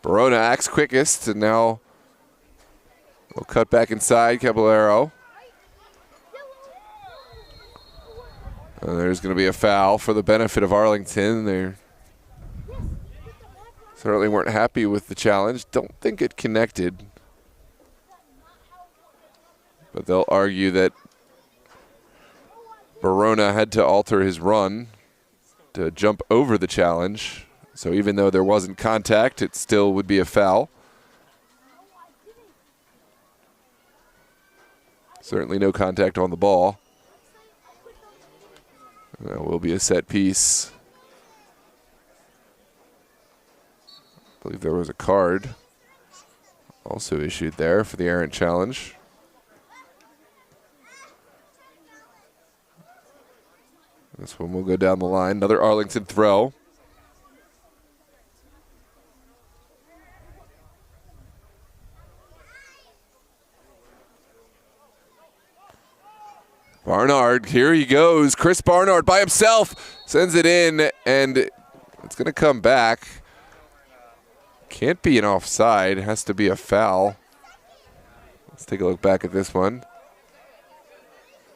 Barona acts quickest, and now we'll cut back inside Caballero. And there's going to be a foul for the benefit of Arlington. They certainly weren't happy with the challenge. Don't think it connected. But they'll argue that Barona had to alter his run to jump over the challenge. So even though there wasn't contact, it still would be a foul. Certainly no contact on the ball. That will be a set piece. I believe there was a card also issued there for the errant challenge. This one will go down the line. Another Arlington throw. Barnard, here he goes. Chris Barnard by himself sends it in, and it's going to come back. Can't be an offside. It has to be a foul. Let's take a look back at this one.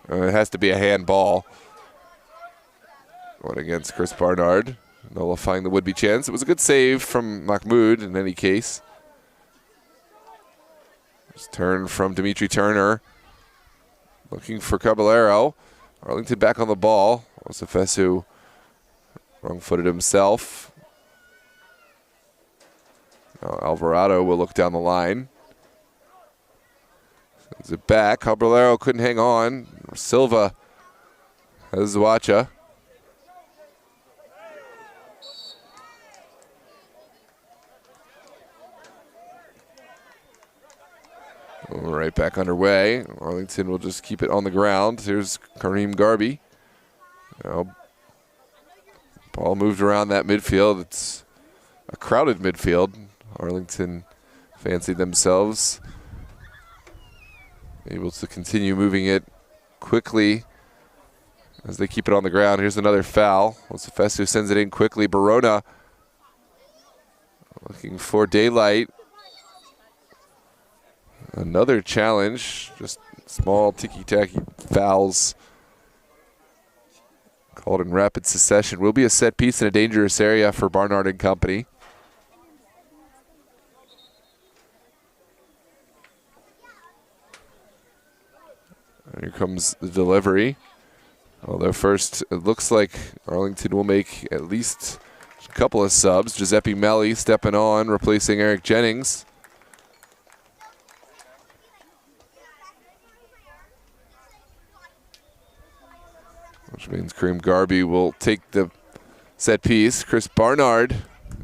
It has to be a handball. Going against Chris Barnard, nullifying the would-be chance. It was a good save from Mahmoud in any case. Just turn from Dimitri Turner. Looking for Caballero. Arlington back on the ball. Osefesu wrong-footed himself. Now Alvarado will look down the line. Sends it back. Caballero couldn't hang on. Silva has Zwacha. Right back underway. Arlington will just keep it on the ground. Here's Kareem Garby. Now, ball moved around that midfield. It's a crowded midfield. Arlington fancied themselves. Able to continue moving it quickly as they keep it on the ground. Here's another foul. Osefesu sends it in quickly. Barona looking for daylight. Another challenge, just small ticky-tacky fouls called in rapid succession. Will be a set piece in a dangerous area for Barnard and company. And here comes the delivery. Although first, it looks like Arlington will make at least a couple of subs. Giuseppe Melli stepping on, replacing Eric Jennings. Which means Kareem Garby will take the set piece. Chris Barnard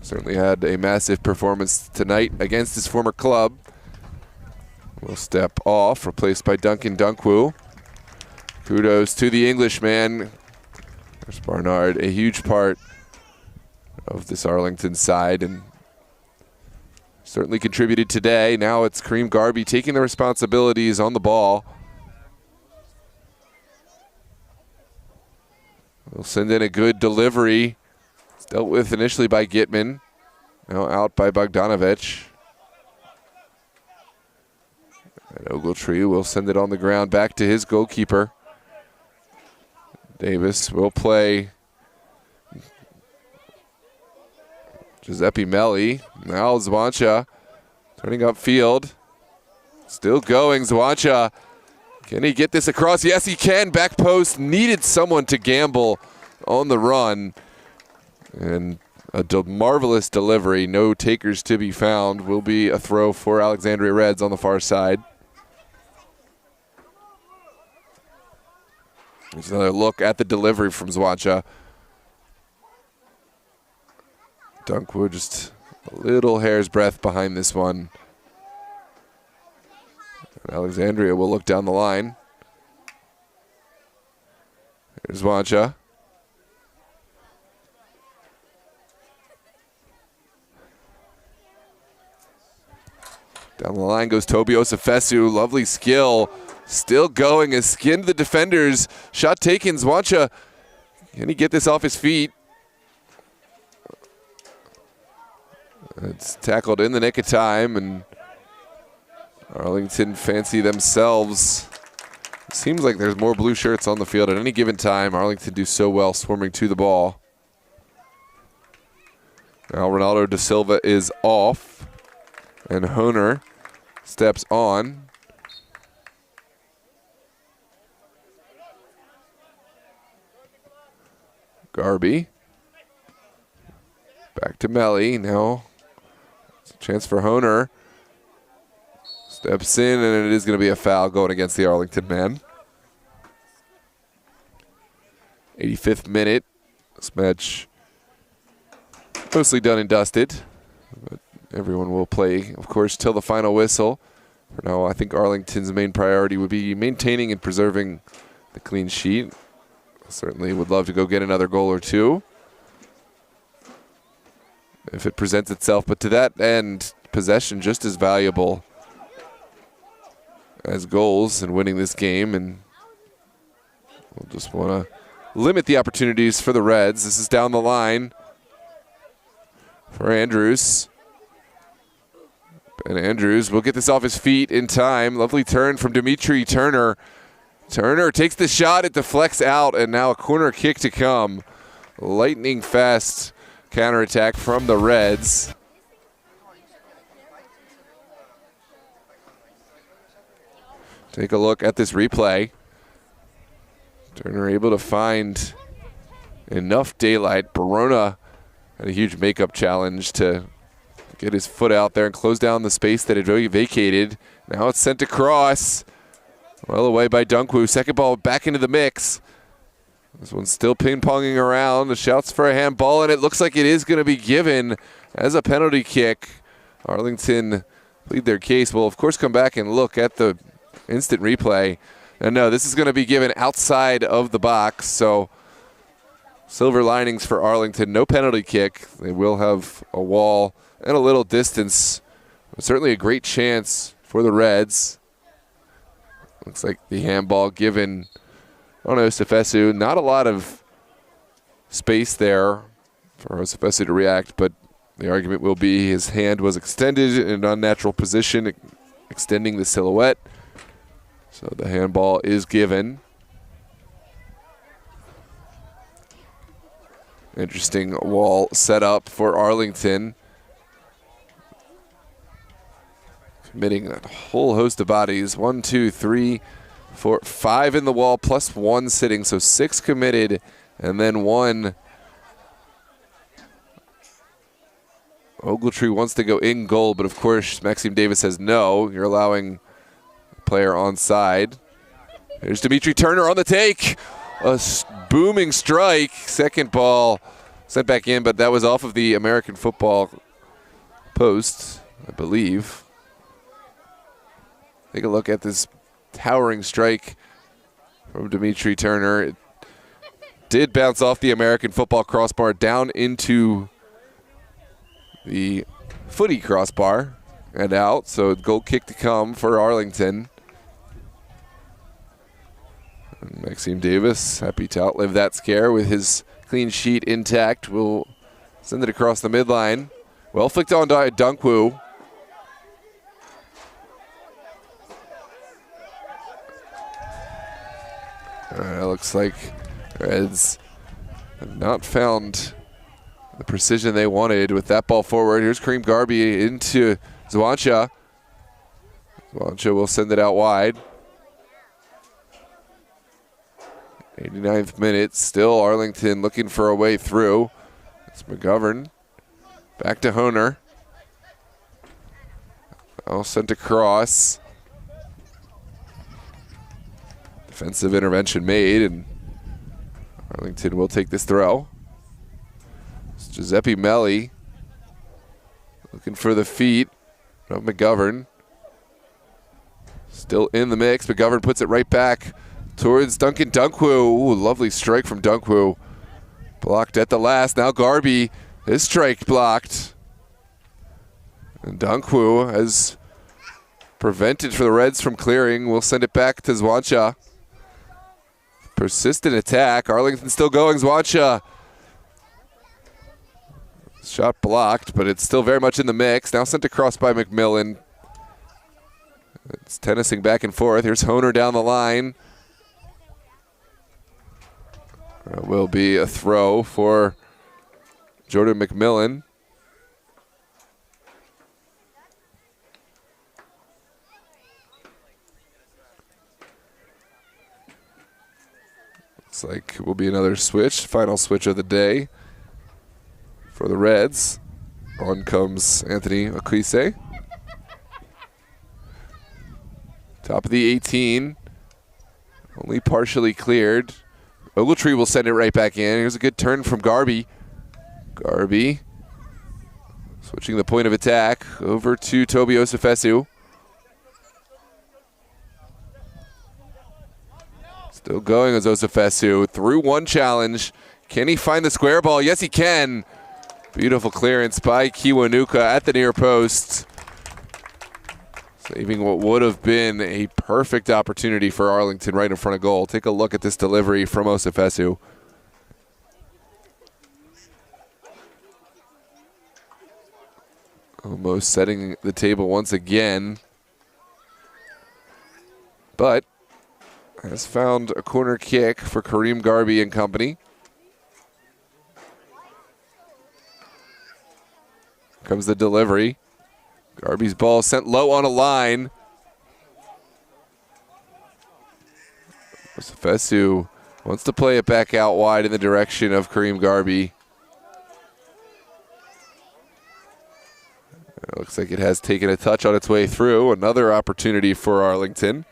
certainly had a massive performance tonight against his former club. Will step off, replaced by Duncan Dunkwu. Kudos to the Englishman. Chris Barnard, a huge part of this Arlington side and certainly contributed today. Now it's Kareem Garby taking the responsibilities on the ball. We'll send in a good delivery. It's dealt with initially by Gitman. Now out by Bogdanovich. And Ogletree will send it on the ground back to his goalkeeper. Davis will play Giuseppe Melli. Now Zwacha turning upfield. Still going, Zwacha. Can he get this across? Yes, he can. Back post. Needed someone to gamble on the run. And a marvelous delivery. No takers to be found. Will be a throw for Alexandria Reds on the far side. There's another look at the delivery from Zwacha. Dunkwood just a little hair's breadth behind this one. Alexandria will look down the line. Here's Zwacha. Down the line goes Toby Osefesu. Lovely skill. Still going as skinned the defenders. Shot taken. Zwacha. Can he get this off his feet? It's tackled in the nick of time, and Arlington fancy themselves. Seems like there's more blue shirts on the field at any given time. Arlington do so well swarming to the ball. Now Ronaldo da Silva is off, and Honer steps on. Garby. Back to Melli. Now it's a chance for Honer. Steps in, and it is going to be a foul going against the Arlington man. 85th minute. This match mostly done and dusted. But everyone will play, of course, till the final whistle. For now, I think Arlington's main priority would be maintaining and preserving the clean sheet. Certainly would love to go get another goal or two if it presents itself. But to that end, possession just as valuable as goals in winning this game, and we'll just want to limit the opportunities for the Reds. This is down the line for Andrews. Ben Andrews will get this off his feet in time. Lovely turn from Dimitri Turner. Turner takes the shot, it deflects out, and now a corner kick to come. Lightning fast counterattack from the Reds. Take a look at this replay. Turner able to find enough daylight. Barona had a huge makeup challenge to get his foot out there and close down the space that had vacated. Now it's sent across. Well away by Dunkwu. Second ball back into the mix. This one's still ping-ponging around. The shouts for a handball, and it looks like it is going to be given as a penalty kick. Arlington plead their case. We'll, of course, come back and look at the instant replay. And no, this is going to be given outside of the box. So silver linings for Arlington. No penalty kick. They will have a wall and a little distance. But certainly a great chance for the Reds. Looks like the handball given on Osifesu. Not a lot of space there for Osifesu to react, but the argument will be his hand was extended in an unnatural position, extending the silhouette. So the handball is given. Interesting wall set up for Arlington. Committing a whole host of bodies. 1, 2, 3, 4, 5 in the wall plus 1 sitting. So 6 committed and then 1. Ogletree wants to go in goal, but of course Maxime Davis says no. You're allowing a player onside. There's Dimitri Turner on the take. A booming strike. Second ball sent back in, but that was off of the American football post, I believe. Take a look at this towering strike from Dimitri Turner. It did bounce off the American football crossbar down into the footy crossbar and out. So goal kick to come for Arlington. And Maxime Davis, happy to outlive that scare with his clean sheet intact. Will send it across the midline. Well flicked on Dunkwu. Looks like Reds have not found the precision they wanted with that ball forward. Here's Kareem Garby into Zwancha. Zwancha will send it out wide. 89th minute, still Arlington looking for a way through. It's McGovern. Back to Honer. Now sent across. Defensive intervention made, and Arlington will take this throw. It's Giuseppe Melli looking for the feet of McGovern. Still in the mix. McGovern puts it right back towards Duncan Dunkwu. Ooh, lovely strike from Dunkwu. Blocked at the last. Now Garby, his strike blocked. And Dunkwu has prevented for the Reds from clearing. We'll send it back to Zwancha. Persistent attack. Arlington still going. Zwancha. Shot blocked, but it's still very much in the mix. Now sent across by McMillan. It's tennising back and forth. Here's Honer down the line. It will be a throw for Jordan McMillan. Looks like it will be another switch, final switch of the day for the Reds. On comes Anthony Okwise. Top of the 18, only partially cleared. Ogletree will send it right back in. Here's a good turn from Garby. Garby switching the point of attack over to Toby Osifesu. Still going as Osifesu through one challenge. Can he find the square ball? Yes, he can. Beautiful clearance by Kiwanuka at the near post. Saving what would have been a perfect opportunity for Arlington right in front of goal. Take a look at this delivery from Osifesu. Almost setting the table once again. But has found a corner kick for Kareem Garby and company. Comes the delivery. Garby's ball sent low on a line. Sefesu wants to play it back out wide in the direction of Kareem Garby. It looks like it has taken a touch on its way through. Another opportunity for Arlington.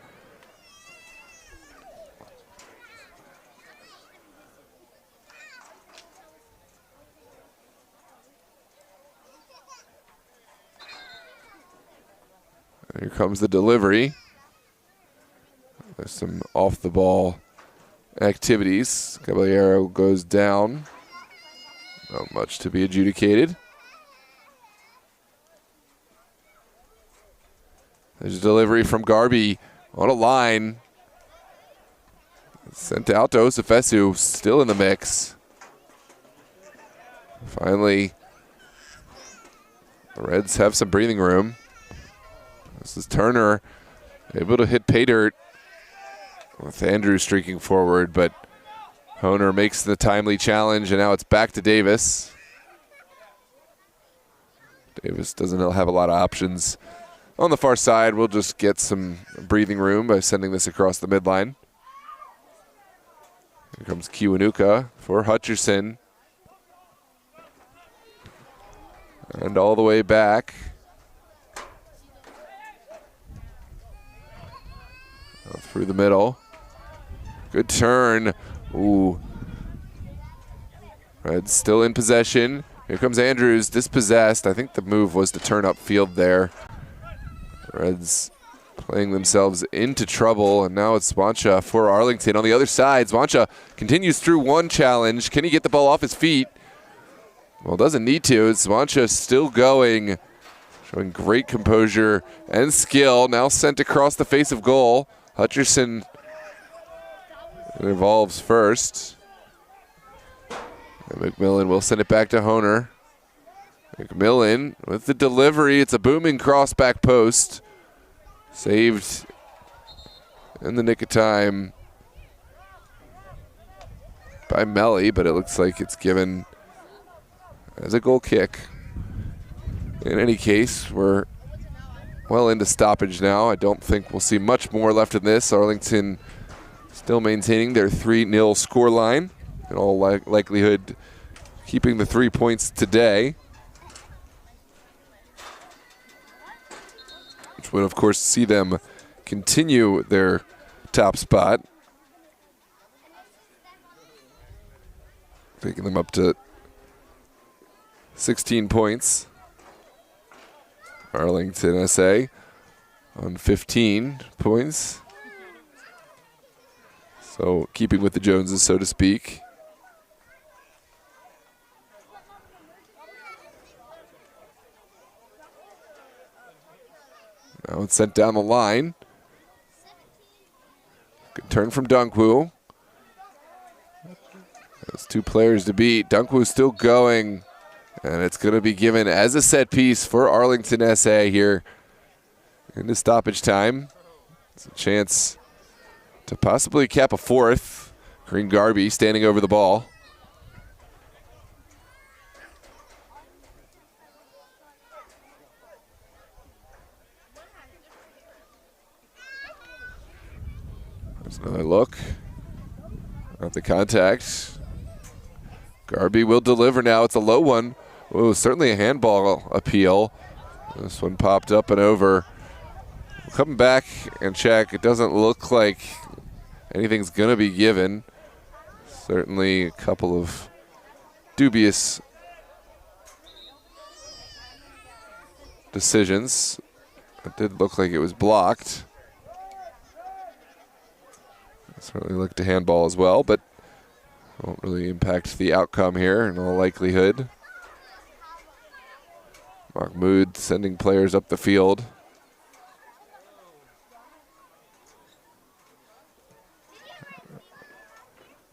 Here comes the delivery. There's some off the ball activities. Caballero goes down. Not much to be adjudicated. There's a delivery from Garby on a line. Sent out to Osefesu, still in the mix. Finally, the Reds have some breathing room. This is Turner, able to hit pay dirt with Andrews streaking forward, but Honer makes the timely challenge, and now it's back to Davis. Davis doesn't have a lot of options. On the far side, we'll just get some breathing room by sending this across the midline. Here comes Kiwanuka for Hutcherson. And all the way back. Through the middle. Good turn. Ooh. Reds still in possession. Here comes Andrews, dispossessed. I think the move was to turn upfield there. Reds playing themselves into trouble, and now it's Swancha for Arlington. On the other side, Swancha continues through one challenge. Can he get the ball off his feet? Well, doesn't need to. Swancha still going, showing great composure and skill. Now sent across the face of goal. Hutcherson involves first. And McMillan will send it back to Honer. McMillan with the delivery. It's a booming cross back post. Saved in the nick of time by Melly, but it looks like it's given as a goal kick. In any case, we're well into stoppage now. I don't think we'll see much more left in this. Arlington still maintaining their 3-0 scoreline. In all likelihood, keeping the 3 points today. Which would, of course, see them continue their top spot. Taking them up to 16 points. Arlington ASA on 15 points. So keeping with the Joneses, so to speak. Now it's sent down the line. Good turn from Dunkwu. There's 2 players to beat. Dunkwu's still going. And it's going to be given as a set piece for Arlington SA here into stoppage time. It's a chance to possibly cap a 4th. Green Garby standing over the ball. There's another look at the contact. Garby will deliver now. It's a low one. Oh, certainly a handball appeal. This one popped up and over. Coming back and check. It doesn't look like anything's going to be given. Certainly a couple of dubious decisions. It did look like it was blocked. Certainly looked to handball as well, but won't really impact the outcome here in all likelihood. Mahmoud sending players up the field.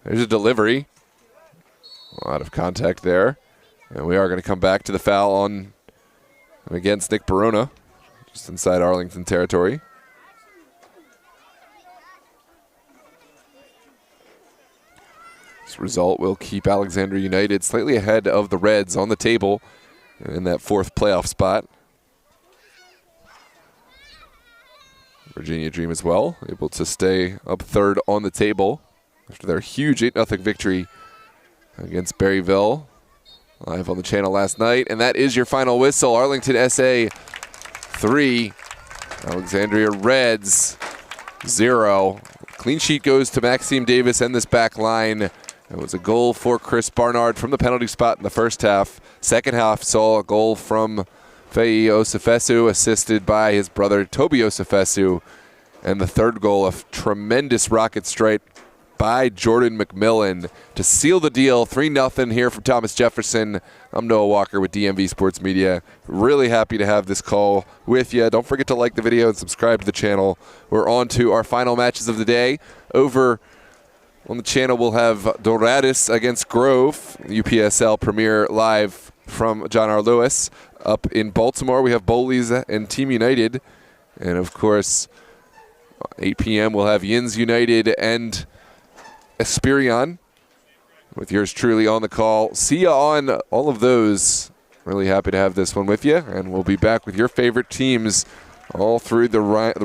There's a delivery. A lot of contact there. And we are going to come back to the foul on against Nick Barona, just inside Arlington territory. This result will keep Alexandria United slightly ahead of the Reds on the table in that 4th playoff spot. Virginia Dream as well, able to stay up 3rd on the table after their huge 8-0 victory against Berryville. Live on the channel last night, and that is your final whistle. Arlington SA 3, Alexandria Reds 0. Clean sheet goes to Maxime Davis and this back line. It was a goal for Chris Barnard from the penalty spot in the first half. Second half saw a goal from Fei Osifesu, assisted by his brother Toby Osifesu. And the third goal, a tremendous rocket strike by Jordan McMillan to seal the deal. 3-0 here from Thomas Jefferson. I'm Noah Walker with DMV Sports Media. Really happy to have this call with you. Don't forget to like the video and subscribe to the channel. We're on to our final matches of the day. Over on the channel, we'll have Doradus against Grove, UPSL premiere live from John R. Lewis. Up in Baltimore, we have Bowleys and Team United. And, of course, 8 p.m. we'll have Yins United and Esperion with yours truly on the call. See you on all of those. Really happy to have this one with you. And we'll be back with your favorite teams all through the remaining